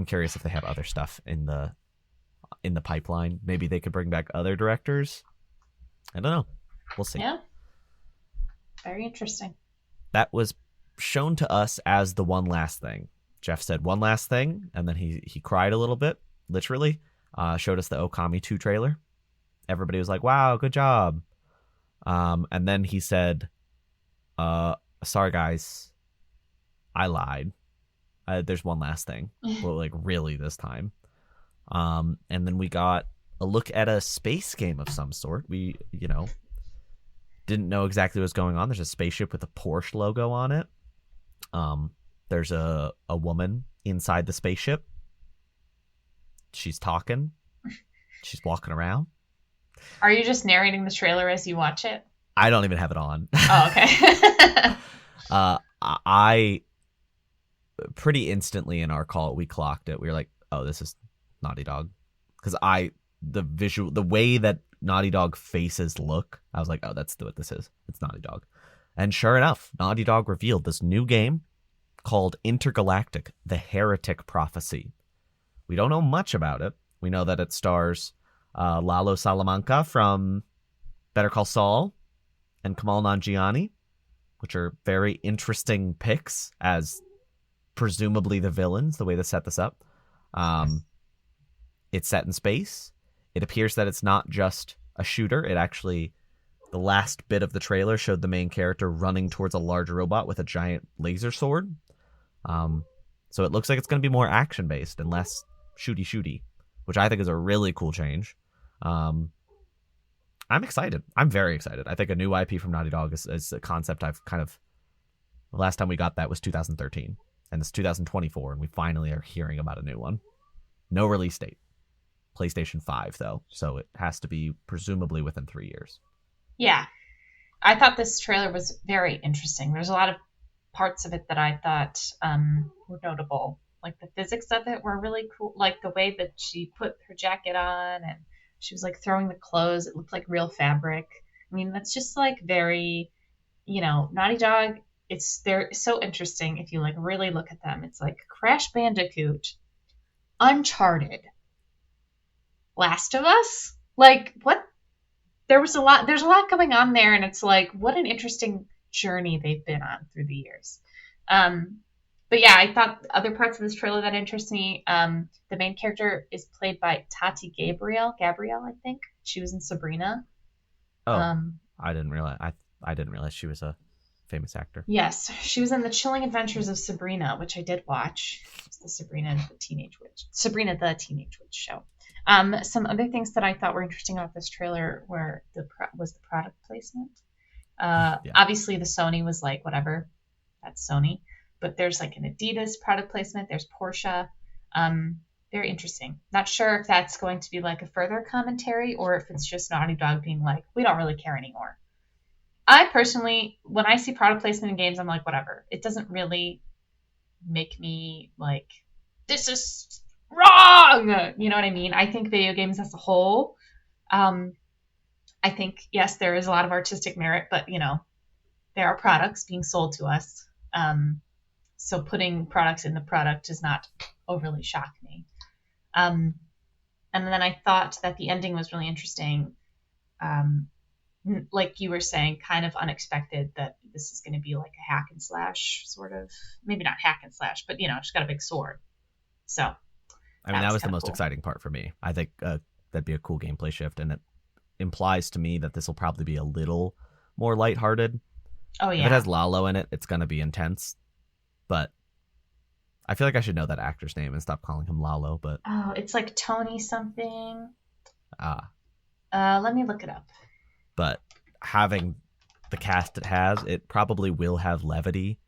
curious if they have other stuff in the pipeline. Maybe they could bring back other directors. I don't know. We'll see. Yeah. Very interesting. That was shown to us as the one last thing. Jeff said one last thing, and then he cried a little bit, literally. Showed us the Okami 2 trailer. Everybody was like, wow, good job. And then he said, sorry guys, I lied. There's one last thing. Well, like, really this time. And then we got a look at a space game of some sort. We, didn't know exactly what was going on. There's a spaceship with a Porsche logo on it. There's a woman inside the spaceship. She's talking. She's walking around. Are you just narrating the trailer as you watch it? I don't even have it on. Oh, okay. I pretty instantly in our call, we clocked it. We were like, oh, this is Naughty Dog. Because the way that Naughty Dog faces look, I was like, oh, that's what this is. It's Naughty Dog. And sure enough, Naughty Dog revealed this new game called Intergalactic: The Heretic Prophecy. We don't know much about it. We know that it stars Lalo Salamanca from Better Call Saul and Kamal Nanjiani, which are very interesting picks as presumably the villains, the way they set this up. It's set in space. It appears that it's not just a shooter. It actually, the last bit of the trailer showed the main character running towards a large robot with a giant laser sword. So it looks like it's going to be more action-based and less shooty-shooty, which I think is a really cool change. I'm excited. I'm very excited. I think a new IP from Naughty Dog is a concept I've kind of. The last time we got that was 2013, and it's 2024, and we finally are hearing about a new one. No release date. PlayStation 5 though, so it has to be presumably within 3 years. Yeah, I thought this trailer was very interesting. There's a lot of parts of it that I thought were notable. Like the physics of it were really cool. Like the way that she put her jacket on and she was like throwing the clothes. It looked like real fabric. I mean, that's just like very, Naughty Dog. They're so interesting if you like really look at them. It's like Crash Bandicoot, Uncharted, Last of Us. Like what? There's a lot going on there, and it's like what an interesting journey they've been on through the years. But yeah, I thought other parts of this trailer that interest me. The main character is played by Tati Gabrielle, I think. She was in Sabrina. Oh, I didn't realize. I didn't realize she was a famous actor. Yes, she was in The Chilling Adventures of Sabrina, which I did watch. It's the Sabrina the Teenage Witch show. Some other things that I thought were interesting about this trailer was the product placement. Yeah. Obviously, the Sony was like, whatever, that's Sony. But there's like an Adidas product placement. There's Porsche. Very interesting. Not sure if that's going to be like a further commentary or if it's just Naughty Dog being like, we don't really care anymore. I personally, when I see product placement in games, I'm like, whatever. It doesn't really make me like, this is wrong. You know what I mean? I think video games as a whole, I think, yes, there is a lot of artistic merit, but, there are products being sold to us. So putting products in the product does not overly shock me. And then I thought that the ending was really interesting. Like you were saying, kind of unexpected that this is going to be like a hack and slash sort of, maybe not hack and slash, but she's got a big sword. So I mean, that was the most exciting part for me. I think that'd be a cool gameplay shift, and it implies to me that this will probably be a little more lighthearted. Oh yeah. If it has Lalo in it, it's going to be intense. But I feel like I should know that actor's name and stop calling him Lalo. But it's like Tony something. Let me look it up. But having the cast it has, it probably will have levity.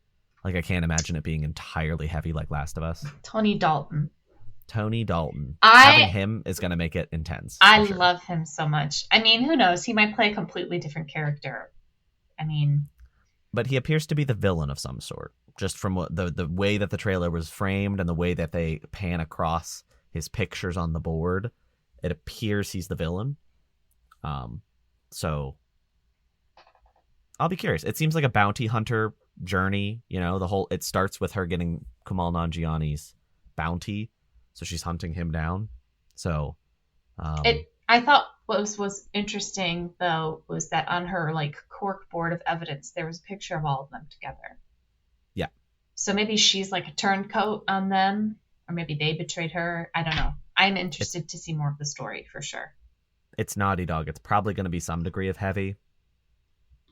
Like I can't imagine it being entirely heavy like Last of Us. Tony Dalton. Having him is going to make it intense. I love him so much. I mean, who knows? He might play a completely different character. But he appears to be the villain of some sort. Just from what the way that the trailer was framed and the way that they pan across his pictures on the board, it appears he's the villain. So I'll be curious. It seems like a bounty hunter journey. It starts with her getting Kumail Nanjiani's bounty, so she's hunting him down. So I thought what was interesting though was that on her like cork board of evidence there was a picture of all of them together. Yeah. So maybe she's like a turncoat on them, or maybe they betrayed her. I don't know. I'm interested to see more of the story for sure. It's Naughty Dog. It's probably going to be some degree of heavy.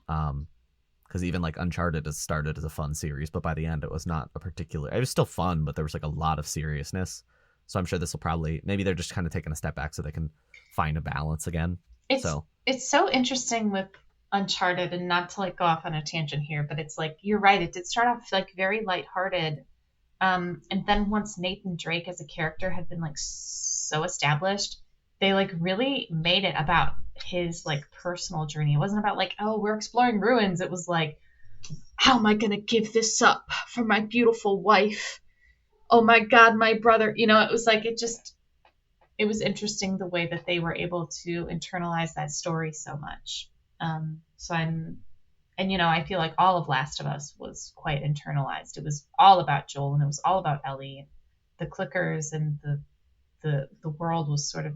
Because even like Uncharted has started as a fun series, but by the end it was not a particular. It was still fun, but there was like a lot of seriousness. So I'm sure this will maybe they're just kind of taking a step back so they can find a balance again. It's so interesting with Uncharted, and not to like go off on a tangent here, but it's like you're right. It did start off like very lighthearted, and then once Nathan Drake as a character had been like so established, they like really made it about his like personal journey. It wasn't about like, oh, we're exploring ruins. It was like, how am I gonna give this up for my beautiful wife? Oh my God, my brother. It was like it was interesting the way that they were able to internalize that story so much. I feel like all of Last of Us was quite internalized. It was all about Joel, and it was all about Ellie. The clickers and the world was sort of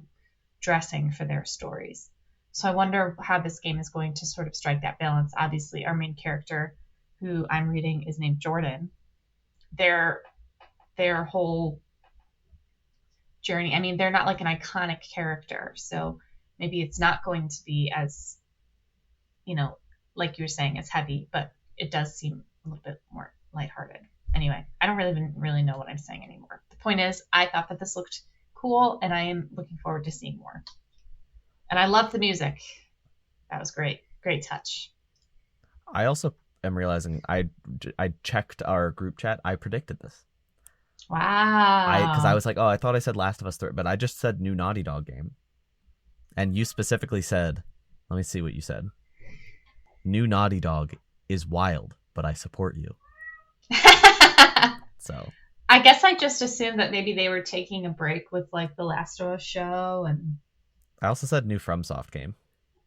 dressing for their stories. So I wonder how this game is going to sort of strike that balance. Obviously, our main character, who I'm reading, is named Jordan. Their whole journey, I mean, they're not like an iconic character, so maybe it's not going to be as, like you were saying, as heavy, but it does seem a little bit more lighthearted. Anyway, I don't really know what I'm saying anymore. The point is, I thought that this looked cool, and I am looking forward to seeing more. And I love the music. That was great. Great touch. I also am realizing I checked our group chat. I predicted this. Because I Wow. was like, oh, I thought I said Last of Us 3, but I just said new Naughty Dog game. And you specifically said, let me see what you said. New Naughty Dog is wild, but I support you. So I guess I just assumed that maybe they were taking a break with like the Last of Us show I also said new FromSoft game.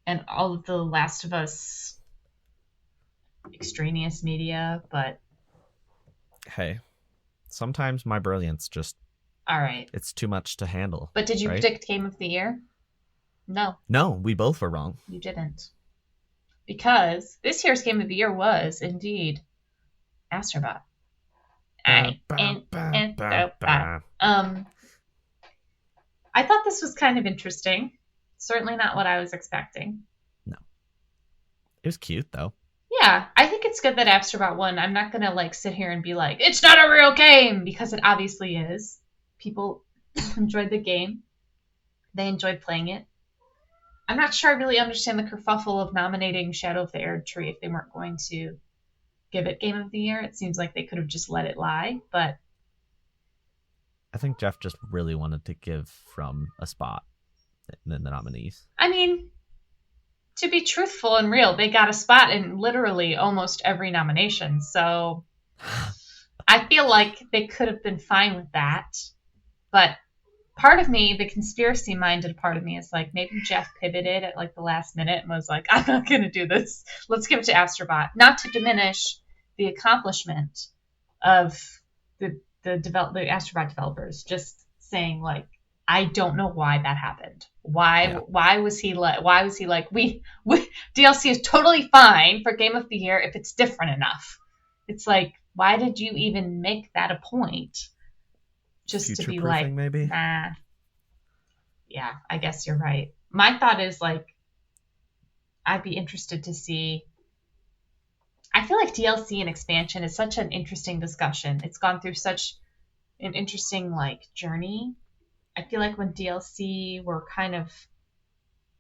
and all of the Last of Us extraneous media, but Hey, sometimes my brilliance just, all right. it's too much to handle, But did you right? predict Game of the Year? No, No, we both were wrong. you didn't. Because this year's Game of the Year was indeed Astrobot. Um, I thought this was kind of interesting. Certainly not what I was expecting. No. It was cute, though. Yeah, I think it's good that Astrobot won. I'm not gonna like sit here and be like, it's not a real game, because it obviously is. People enjoyed the game. They enjoyed playing it. I'm not sure I really understand the kerfuffle of nominating Shadow of the Arid Tree if they weren't going to give it Game of the Year. It seems like they could have just let it lie, but I think Jeff just really wanted to give From a spot in the nominees. I mean, to be truthful and real, they got a spot in literally almost every nomination. So I feel like they could have been fine with that. But part of me, the conspiracy minded part of me, is like maybe Jeff pivoted at like the last minute and was like, I'm not going to do this. Let's give it to Astrobot. Not to diminish the accomplishment of the Astrobot developers, just saying like, I don't know why that happened. Why was he like we DLC is totally fine for Game of the Year if it's different enough. It's like, why did you even make that a point? Just to be like, maybe? nah. Yeah, I guess you're right. My thought is like, I'd be interested to see. I feel like DLC and expansion is such an interesting discussion. It's gone through such an interesting like journey. I feel like when DLC were kind of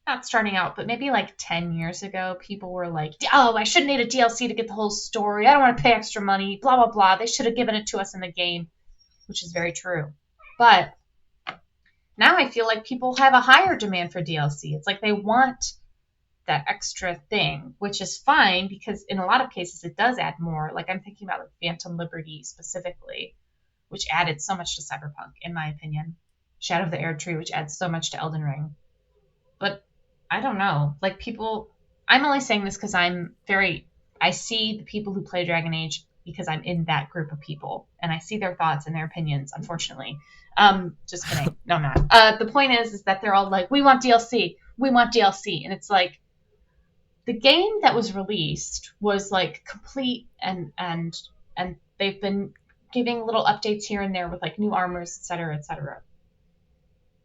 not starting out, but maybe like 10 years ago, people were like, oh, I shouldn't need a DLC to get the whole story. I don't want to pay extra money, blah, blah, blah. They should have given it to us in the game, which is very true. But now I feel like people have a higher demand for DLC. It's like they want that extra thing, which is fine because in a lot of cases it does add more. Like I'm thinking about like Phantom Liberty specifically, which added so much to Cyberpunk, in my opinion. Shadow of the Air Tree, which adds so much to Elden Ring. But I don't know. Like people, I'm only saying this because I see the people who play Dragon Age because I'm in that group of people and I see their thoughts and their opinions, unfortunately. Just kidding. No, I'm not. The point is that they're all like, we want DLC. We want DLC. And it's like, the game that was released was like complete and they've been giving little updates here and there with like new armors, etc., etc.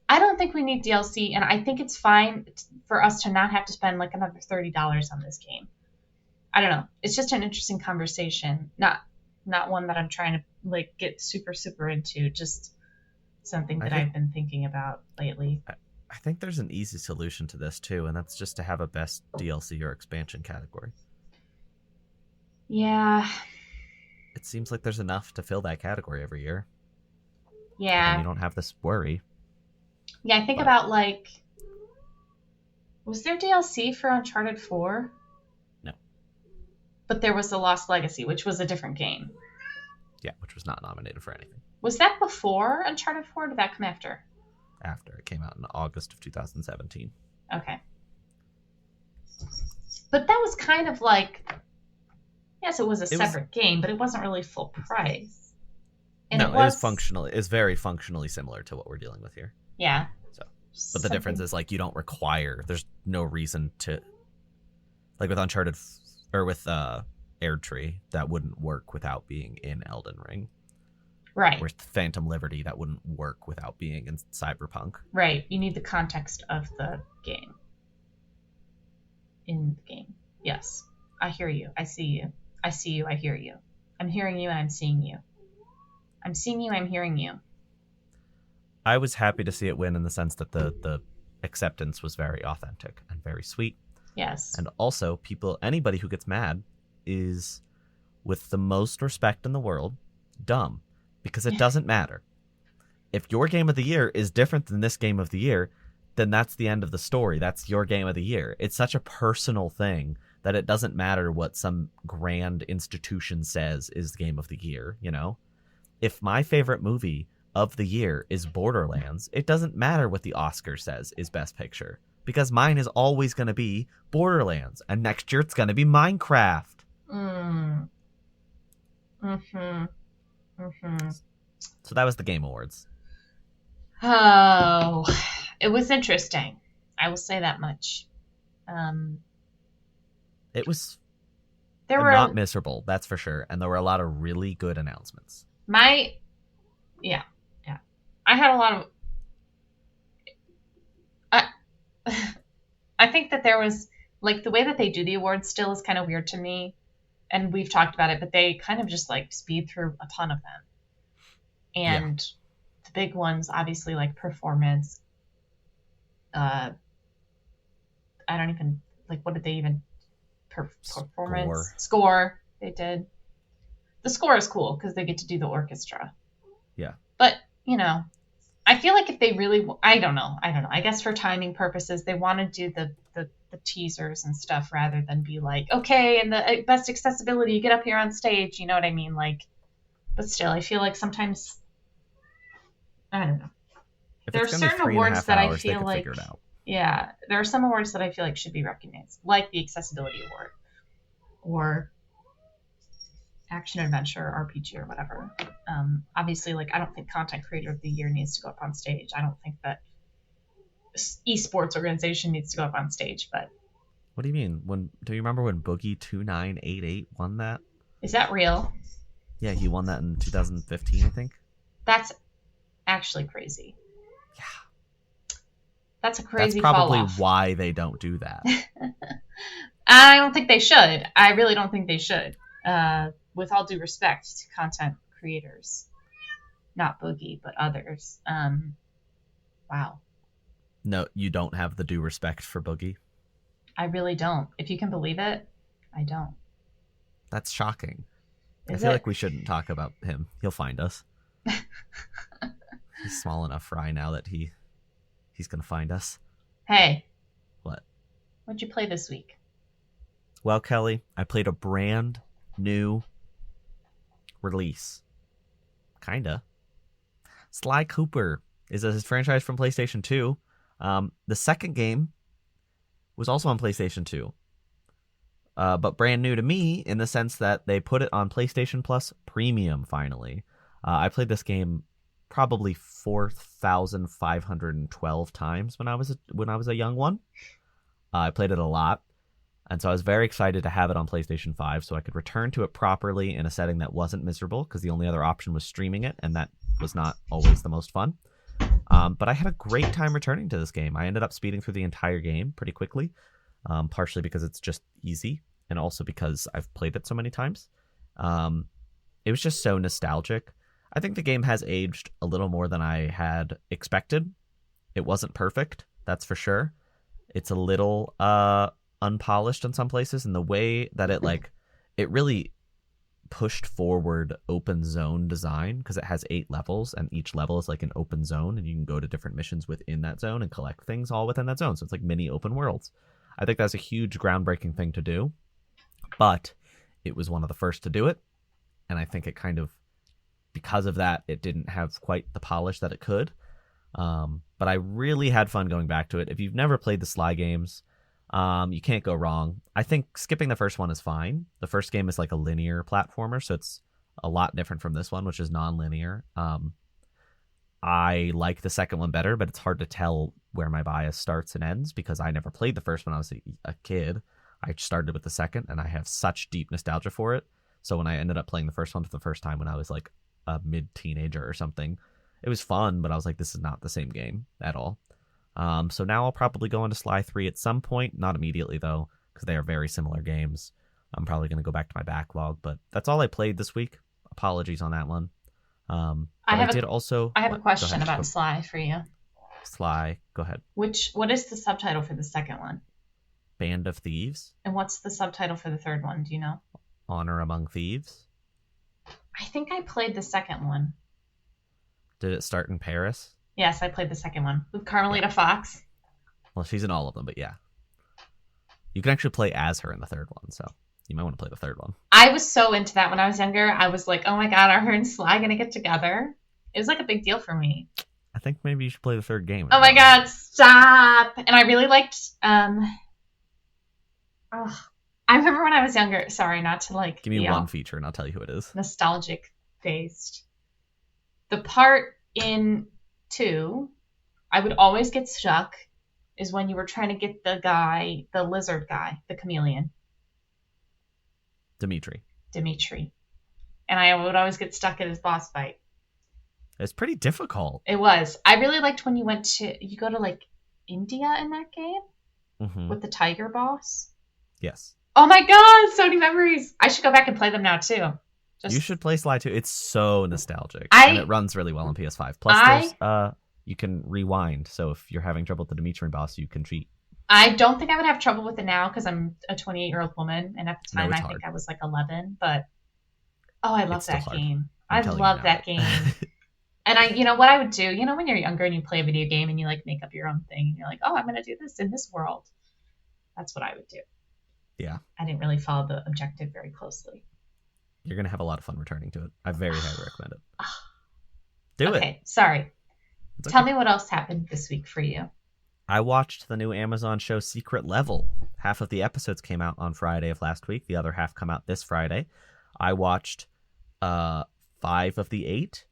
I don't think we need DLC, and I think it's fine for us to not have to spend like another $30 on this game. I don't know. It's just an interesting conversation, not one that I'm trying to like get super into. Just something that I've been thinking about lately. I think there's an easy solution to this too, and that's just to have a best DLC or expansion category. Yeah. It seems like there's enough to fill that category every year. Yeah. And you don't have this worry. Yeah, I think about like, was there DLC for Uncharted 4? No. But there was The Lost Legacy, which was a different game. Yeah, which was not nominated for anything. Was that before Uncharted 4 or did that come after? After. It came out in August of 2017. Okay. But that was kind of like, yes, it was a separate game, but it wasn't really full price. And no, it was very functionally similar to what we're dealing with here. Yeah. But the difference is like you don't require. There's no reason to, like with Uncharted or with Air Tree, that wouldn't work without being in Elden Ring. Right. With Phantom Liberty, that wouldn't work without being in Cyberpunk. Right. You need the context of the game. In the game. Yes. I hear you. I see you. I see you. I hear you. I'm hearing you and I'm seeing you. I'm seeing you. I'm hearing you. I was happy to see it win in the sense that the acceptance was very authentic and very sweet. Yes. And also, anybody who gets mad is, with the most respect in the world, dumb. Because it doesn't matter. If your game of the year is different than this game of the year, then that's the end of the story. That's your game of the year. It's such a personal thing that it doesn't matter what some grand institution says is the game of the year, you know? If my favorite movie of the year is Borderlands, it doesn't matter what the Oscar says is Best Picture, because mine is always going to be Borderlands, and next year it's going to be Minecraft. Mm. Mm-hmm. Mm-hmm. So that was the Game Awards. Oh, it was interesting. I will say that much. It was There not were miserable, that's for sure, and there were a lot of really good announcements. yeah, yeah. I had a lot of. I, I think that there was like the way that they do the awards still is kind of weird to me, and we've talked about it, but they kind of just like speed through a ton of them, and the big ones obviously like performance. I don't even like what did they even performance score they did. The score is cool because they get to do the orchestra. Yeah. But, you know, I feel like if they really, I don't know. I guess for timing purposes, they want to do the teasers and stuff rather than be like, okay, and the best accessibility, get up here on stage. You know what I mean? Like, but still, I feel like sometimes, I don't know. There are certain awards that I feel like, yeah, there are some awards that I feel like should be recognized, like the Accessibility Award or Action Adventure RPG or whatever. Obviously, like I don't think Content Creator of the Year needs to go up on stage. I don't think that esports organization needs to go up on stage. But what do you mean? Do you remember when Boogie 2988 won that? Is that real? Yeah, he won that in 2015, I think. That's actually crazy. Yeah. That's a crazy That's probably fall-off. why they don't do that. I don't think they should. I really don't think they should. With all due respect to content creators, not Boogie, but others. Wow. No, you don't have the due respect for Boogie. I really don't. If you can believe it, I don't. That's shocking. I feel like we shouldn't talk about him. He'll find us. He's small enough fry now that he's gonna find us. Hey. What? What'd you play this week? Well, Kelly, I played a brand new release. Kinda. Sly Cooper is a franchise from PlayStation 2. The second game was also on PlayStation 2. But brand new to me in the sense that they put it on PlayStation Plus Premium finally. I played this game probably 4,512 times when I was a young one. I played it a lot, and so I was very excited to have it on PlayStation 5 so I could return to it properly in a setting that wasn't miserable, because the only other option was streaming it, and that was not always the most fun. But I had a great time returning to this game. I ended up speeding through the entire game pretty quickly, partially because it's just easy, and also because I've played it so many times. It was just so nostalgic. I think the game has aged a little more than I had expected. It wasn't perfect, that's for sure. It's a little unpolished in some places, and the way that it really pushed forward open zone design, because it has 8 levels, and each level is like an open zone, and you can go to different missions within that zone and collect things all within that zone. So it's like mini open worlds. I think that's a huge groundbreaking thing to do, but it was one of the first to do it, and I think it kind of, because of that, it didn't have quite the polish that it could. But I really had fun going back to it. If you've never played the Sly games, you can't go wrong. I think skipping the first one is fine. The first game is like a linear platformer, so it's a lot different from this one, which is non-linear. I like the second one better, but it's hard to tell where my bias starts and ends because I never played the first when I was a kid. I started with the second, and I have such deep nostalgia for it. So when I ended up playing the first one for the first time when I was like a mid-teenager or something, it was fun, but I was like, this is not the same game at all. So now I'll probably go into Sly 3 at some point, not immediately though, because they are very similar games. I'm probably going to go back to my backlog, but that's all I played this week. Apologies on that one. I have a question about Sly for you. Sly, go ahead. What is the subtitle for the second one? Band of Thieves. And what's the subtitle for the third one? Do you know? Honor Among Thieves. I think I played the second one. Did it start in Paris? Yes, I played the second one with Carmelita Yeah. Fox. Well, she's in all of them, but yeah. You can actually play as her in the third one, so you might want to play the third one. I was so into that when I was younger. I was like, oh my God, are her and Sly going to get together? It was like a big deal for me. I think maybe you should play the third game. Oh my God, stop. And I really liked, I remember when I was younger, sorry, not to like Give me one feature and I'll tell you who it is. Nostalgic faced. The part in 2, I would always get stuck, is when you were trying to get the guy, the lizard guy, the chameleon. Dimitri. And I would always get stuck at his boss fight. It's pretty difficult. It was. I really liked when you go to like India in that game with the tiger boss. Yes. Oh my God, so many memories. I should go back and play them now too. You should play Sly 2. It's so nostalgic. And it runs really well on PS5. Plus, there's you can rewind. So if you're having trouble with the Dimitri boss, you can cheat. I don't think I would have trouble with it now because I'm a 28-year-old woman. And at the time, I think I was like 11. But, I love that game. I love that game. And what I would do, when you're younger and you play a video game and you like make up your own thing and you're like, oh, I'm going to do this in this world. That's what I would do. Yeah. I didn't really follow the objective very closely. You're going to have a lot of fun returning to it. I very highly recommend it. Do it. Okay, sorry. Tell me what else happened this week for you. I watched the new Amazon show Secret Level. Half of the episodes came out on Friday of last week. The other half come out this Friday. I watched 5 of the 8.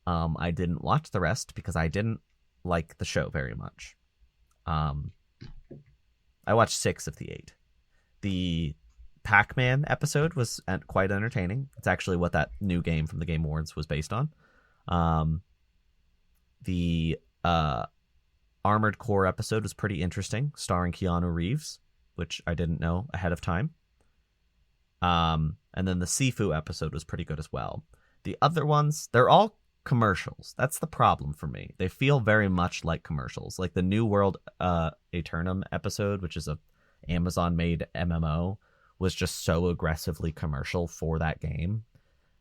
I didn't watch the rest because I didn't like the show very much. I watched 6 of the 8. The Pac-Man episode was quite entertaining. It's actually what that new game from the Game Awards was based on. The Armored Core episode was pretty interesting, starring Keanu Reeves, which I didn't know ahead of time. And then the Sifu episode was pretty good as well. The other ones, they're all commercials. That's the problem for me. They feel very much like commercials. Like the New World Aeternum episode, which is a Amazon-made MMO, was just so aggressively commercial for that game.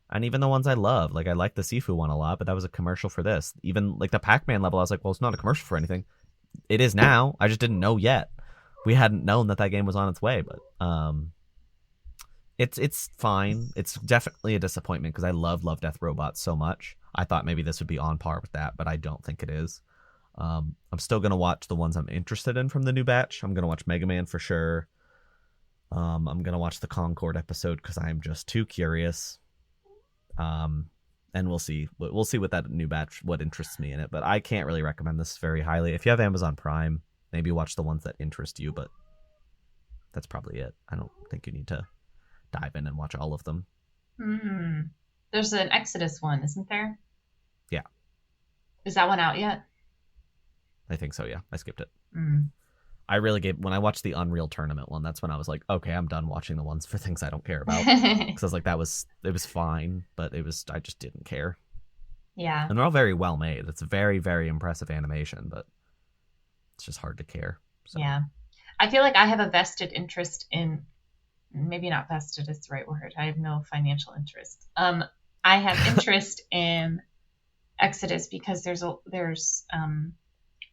And even the ones I love, like I like the Sifu one a lot, but that was a commercial for this. Even like the Pac-Man level, I was like, well, it's not a commercial for anything. It is now. I just didn't know yet. We hadn't known that game was on its way, but it's fine. It's definitely a disappointment because I love Death Robot so much. I thought maybe this would be on par with that, but I don't think it is. I'm still going to watch the ones I'm interested in from the new batch. I'm going to watch Mega Man for sure. I'm going to watch the Concord episode because I'm just too curious. And we'll see what that new batch, what interests me in it. But I can't really recommend this very highly. If you have Amazon Prime, maybe watch the ones that interest you, but that's probably it. I don't think you need to dive in and watch all of them. There's an Exodus one, isn't there? Yeah. Is that one out yet? I think so, yeah. I skipped it. I really when I watched the Unreal Tournament one, that's when I was like, okay, I'm done watching the ones for things I don't care about. Because I was like, it was fine, but I just didn't care. Yeah. And they're all very well made. It's very, very impressive animation, but it's just hard to care. So. Yeah. I feel like I have a vested interest in, maybe not vested is the right word. I have no financial interest. I have interest in Exodus because there's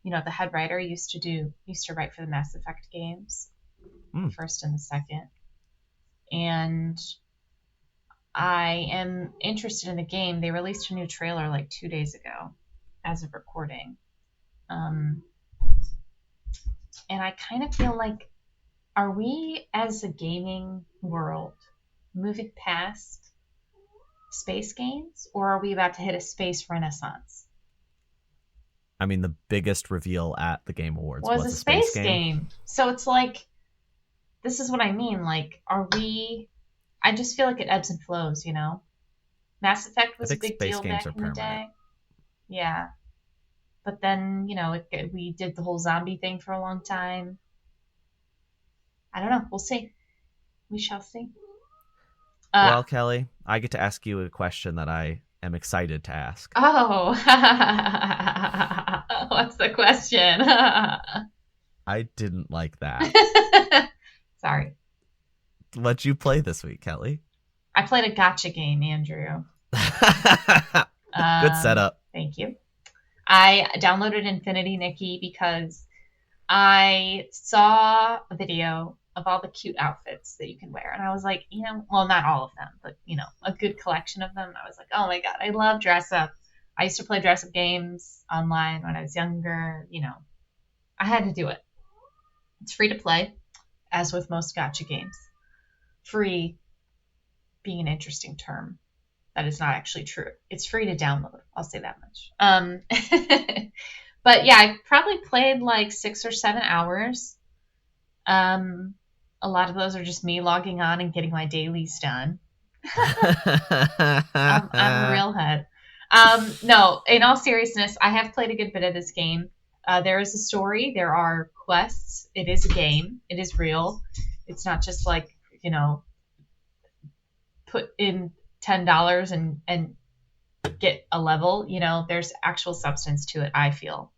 the head writer used to write for the Mass Effect games, the first and the second. And I am interested in the game. They released a new trailer like 2 days ago as of recording. And I kind of feel like, are we as a gaming world moving past space games, or are we about to hit a space renaissance? I mean, the biggest reveal at the Game Awards was a space game. So it's like, this is what I mean. Like, I just feel like it ebbs and flows, Mass Effect was a big deal back in the day. Yeah. But then, we did the whole zombie thing for a long time. I don't know. We'll see. We shall see. Well, Kelly, I get to ask you a question that I am excited to ask. Oh, what's the question? I didn't like that. Sorry. What'd you play this week, Kelly? I played a gotcha game, Andrew. Good setup. Thank you. I downloaded Infinity Nikki because I saw a video of all the cute outfits that you can wear. And I was like, well, not all of them, but, a good collection of them. I was like, oh my God, I love dress up. I used to play dress up games online when I was younger. I had to do it. It's free to play, as with most gotcha games. Free being an interesting term. That is not actually true. It's free to download. I'll say that much. But yeah, I probably played like 6 or 7 hours. A lot of those are just me logging on and getting my dailies done. I'm a real head. No, in all seriousness, I have played a good bit of this game. There is a story. There are quests. It is a game. It is real. It's not just like, put in $10 and get a level. There's actual substance to it, I feel.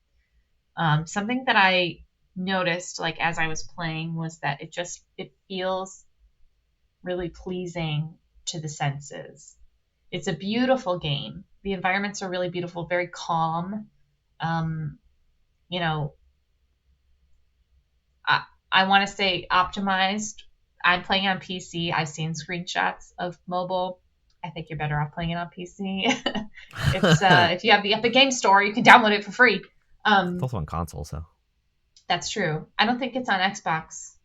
Something that I noticed, like as I was playing, was that it feels really pleasing to the senses. It's a beautiful game. The environments are really beautiful, very calm. You know, I want to say optimized. I'm playing on PC. I've seen screenshots of mobile. I think you're better off playing it on PC. It's if you have the Epic Game Store, you can download it for free. It's also on console, so. That's true. I don't think it's on Xbox.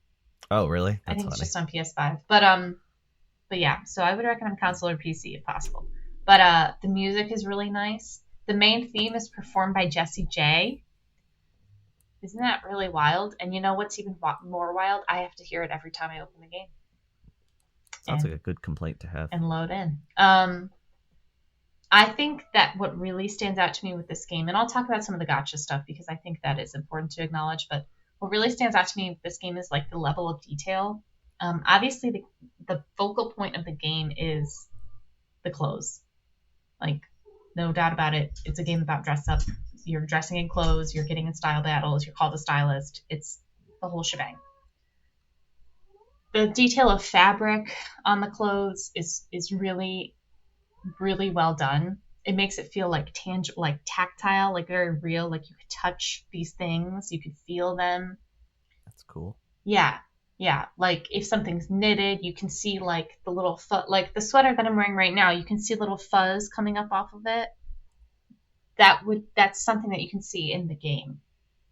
Oh, really? I think it's just on PS5. But yeah, so I would recommend console or PC if possible. But the music is really nice. The main theme is performed by Jessie J. Isn't that really wild? And you know what's even more wild? I have to hear it every time I open the game. Sounds like a good complaint to have. And load in. I think that what really stands out to me with this game, and I'll talk about some of the gotcha stuff because I think that is important to acknowledge, but what really stands out to me with this game is like the level of detail. Obviously, the focal point of the game is the clothes. Like, no doubt about it. It's a game about dress up. You're dressing in clothes. You're getting in style battles. You're called a stylist. It's the whole shebang. The detail of fabric on the clothes is really, really well done. It makes it feel like tangible, like tactile, like very real. Like you could touch these things. You could feel them. That's cool. Yeah. Yeah, like if something's knitted, you can see like the little like the sweater that I'm wearing right now, you can see little fuzz coming up off of it. That's something that you can see in the game.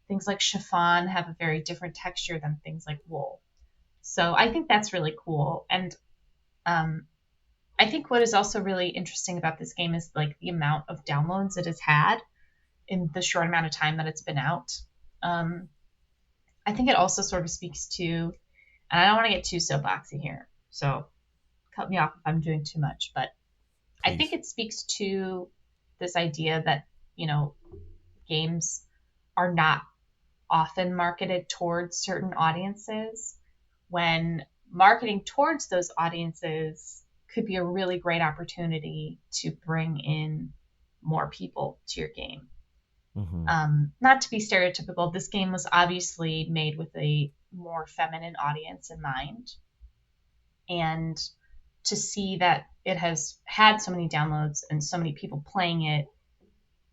Things like chiffon have a very different texture than things like wool. So I think that's really cool. And I think what is also really interesting about this game is like the amount of downloads it has had in the short amount of time that it's been out. I think it also sort of speaks to, and I don't want to get too soapboxy here, so cut me off if I'm doing too much, but please. I think it speaks to this idea that, games are not often marketed towards certain audiences, when marketing towards those audiences could be a really great opportunity to bring in more people to your game. Mm-hmm. Not to be stereotypical, this game was obviously made with a more feminine audience in mind. And to see that it has had so many downloads and so many people playing it,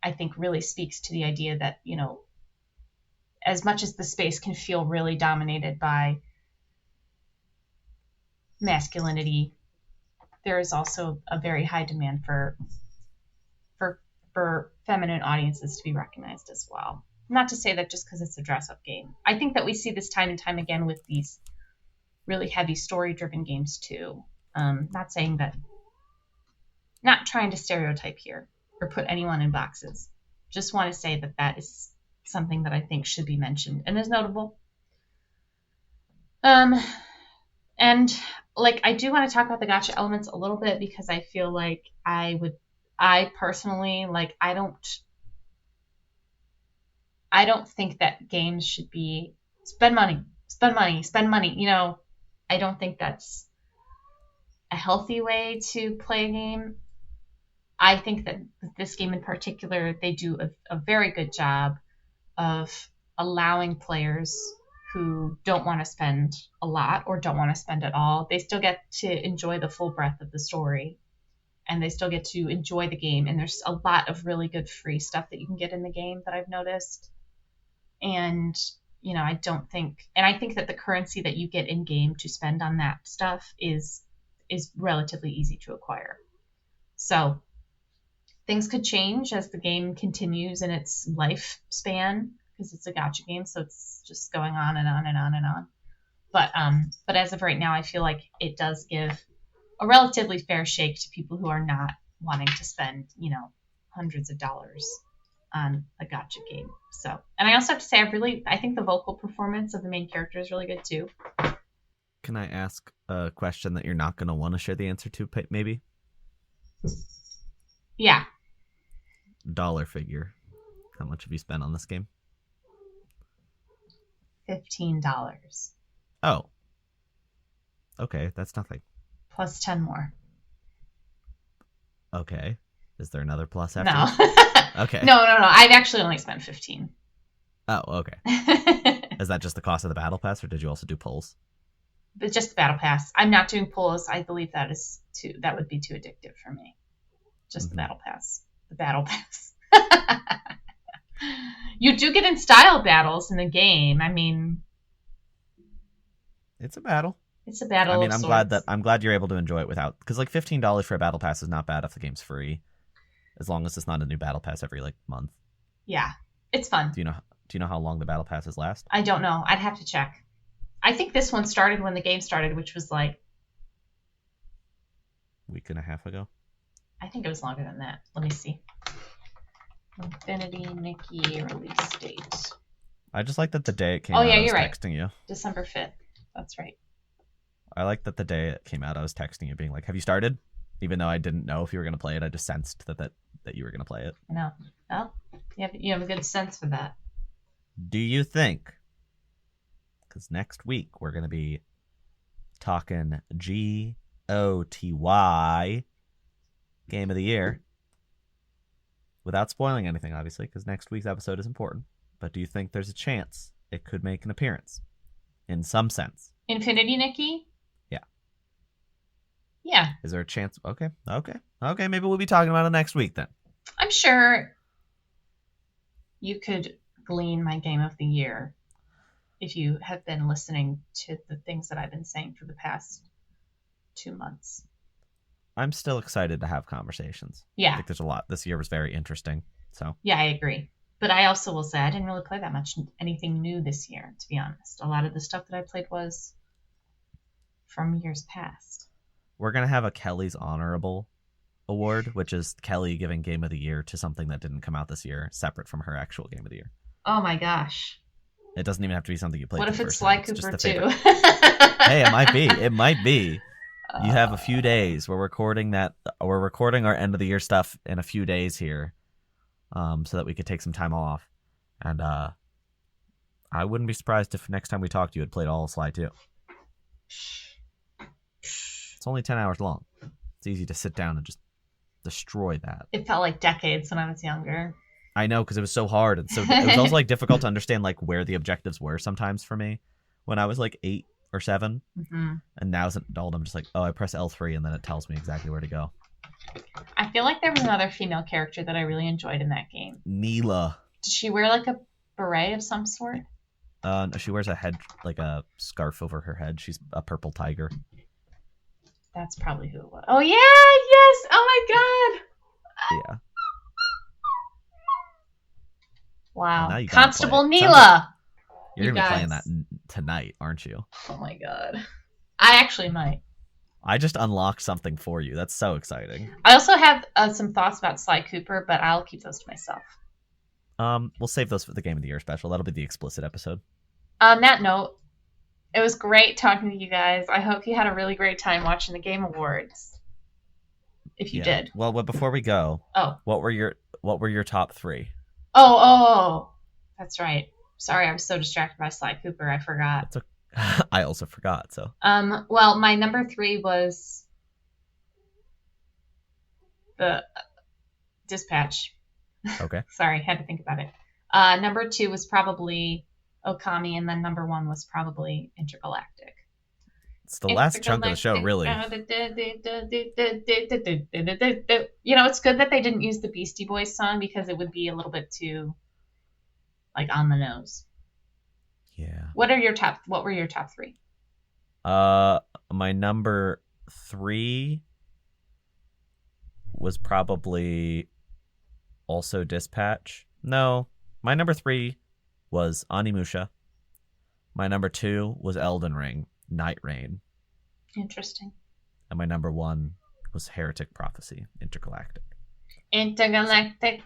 I think really speaks to the idea that, as much as the space can feel really dominated by masculinity, there is also a very high demand for feminine audiences to be recognized as well. Not to say that just because it's a dress-up game. I think that we see this time and time again with these really heavy story-driven games too. Not saying that, not trying to stereotype here or put anyone in boxes. Just want to say that that is something that I think should be mentioned and is notable. And like I do want to talk about the gotcha elements a little bit because I feel like I personally, like, I don't think that games should be spend money. I don't think that's a healthy way to play a game. I think that with this game in particular, they do a very good job of allowing players who don't want to spend a lot or don't want to spend at all, they still get to enjoy the full breadth of the story, and they still get to enjoy the game. And there's a lot of really good free stuff that you can get in the game that I've noticed. And I think that the currency that you get in game to spend on that stuff is relatively easy to acquire. So things could change as the game continues in its lifespan, because it's a gacha game, so it's just going on and on and on and on. But as of right now, I feel like it does give a relatively fair shake to people who are not wanting to spend, hundreds of dollars on a gacha game. So, and I also have to say, I think the vocal performance of the main character is really good too. Can I ask a question that you're not going to want to share the answer to, maybe? Yeah. Dollar figure. How much have you spent on this game? $15. Oh. Okay, that's nothing. Plus 10 more. Okay. Is there another plus after? No. Okay. No. I've actually only spent 15. Oh, okay. Is that just the cost of the battle pass, or did you also do pulls? But just the battle pass. I'm not doing pulls. I believe that would be too addictive for me. Just the battle pass. The battle pass. You do get in style battles in the game. I mean, it's a battle. It's a battle. I mean, of I'm glad you're able to enjoy it without, because like $15 for a battle pass is not bad if the game's free, as long as it's not a new battle pass every like month. Yeah, it's fun. Do you know how long the battle passes last? I don't know. I'd have to check. I think this one started when the game started, which was like a week and a half ago. I think it was longer than that. Let me see. Infinity Nikki release date. I just like that the day it came out, I was texting you. December 5th. That's right. I like that the day it came out, I was texting you being like, have you started? Even though I didn't know if you were going to play it, I just sensed that you were going to play it. No. Well, you have a good sense for that. Do you think, because next week we're going to be talking GOTY Game of the Year, without spoiling anything, obviously, because next week's episode is important, but do you think there's a chance it could make an appearance in some sense? Infinity Nikki? Yeah. Yeah. Is there a chance? Okay. Maybe we'll be talking about it next week then. I'm sure you could glean my Game of the Year if you have been listening to the things that I've been saying for the past 2 months. I'm still excited to have conversations. Yeah. I think there's a lot. This year was very interesting. So. Yeah, I agree. But I also will say I didn't really play that much anything new this year, to be honest. A lot of the stuff that I played was from years past. We're going to have a Kelly's Honorable Award, which is Kelly giving Game of the Year to something that didn't come out this year, separate from her actual Game of the Year. Oh my gosh. It doesn't even have to be something you played. What if it's Sly Cooper too? Hey, it might be. It might be. You have a few days. We're recording our end of the year stuff in a few days here, so that we could take some time off. And I wouldn't be surprised if next time we talked, you had played all of Sly 2. It's only 10 hours long. It's easy to sit down and just destroy that. It felt like decades when I was younger. I know, because it was so hard, and so it was also like difficult to understand like where the objectives were sometimes for me when I was like 8 or 7. Mm-hmm. And now as an adult, I'm just like, oh, I press L3 and then it tells me exactly where to go. I feel like there was another female character that I really enjoyed in that game. Neela. Did she wear like a beret of some sort? No, she wears a scarf over her head. She's a purple tiger. That's probably who it was. Oh yeah, yes. Oh my god. Yeah. Wow. Well, Constable Neela. You're going to be playing that tonight, aren't you? Oh my god. I actually might. I just unlocked something for you. That's so exciting. I also have some thoughts about Sly Cooper, but I'll keep those to myself. We'll save those for the Game of the Year special. That'll be the explicit episode. On that note, it was great talking to you guys. I hope you had a really great time watching the Game Awards. If you did. Well, before we go, what were your top 3? Oh, that's right. Sorry, I was so distracted by Sly Cooper, I forgot. I also forgot. So. Well, my number 3 was the Dispatch. Okay. Sorry, had to think about it. Number 2 was probably Okami, and then number 1 was probably Intergalactic. It's the last chunk of the show, really. You know, it's good that they didn't use the Beastie Boys song because it would be a little bit too like on the nose. Yeah. What were your top 3? My number 3 was probably also Dispatch. No, my number 3 was Onimusha. My number 2 was Elden Ring, Night Rain. Interesting. And my number 1 was Heretic Prophecy, Intergalactic. Intergalactic.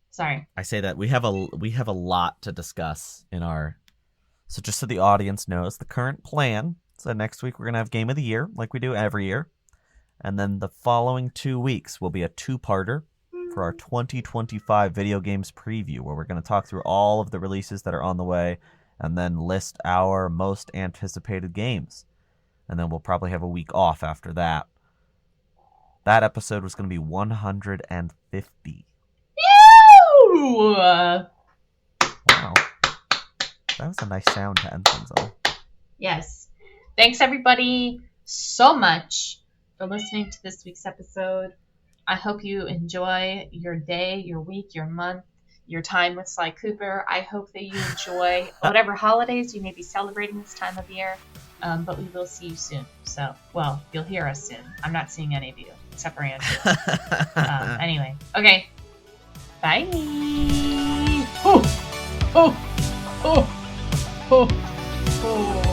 Sorry. I say that we have a lot to discuss in our. So just so the audience knows, the current plan. So next week we're gonna have Game of the Year, like we do every year, and then the following 2 weeks will be a 2-parter for our 2025 video games preview, where we're gonna talk through all of the releases that are on the way, and then list our most anticipated games. And then we'll probably have a week off after that. That episode was going to be 150. Wow. Wow. That was a nice sound to end things on. Yes. Thanks, everybody, so much for listening to this week's episode. I hope you enjoy your day, your week, your month, your time with Sly Cooper. I hope that you enjoy whatever holidays you may be celebrating this time of year. But we will see you soon. So, well, you'll hear us soon. I'm not seeing any of you, except for Andrew. Anyway, okay. Bye. Oh, oh, oh, oh, oh.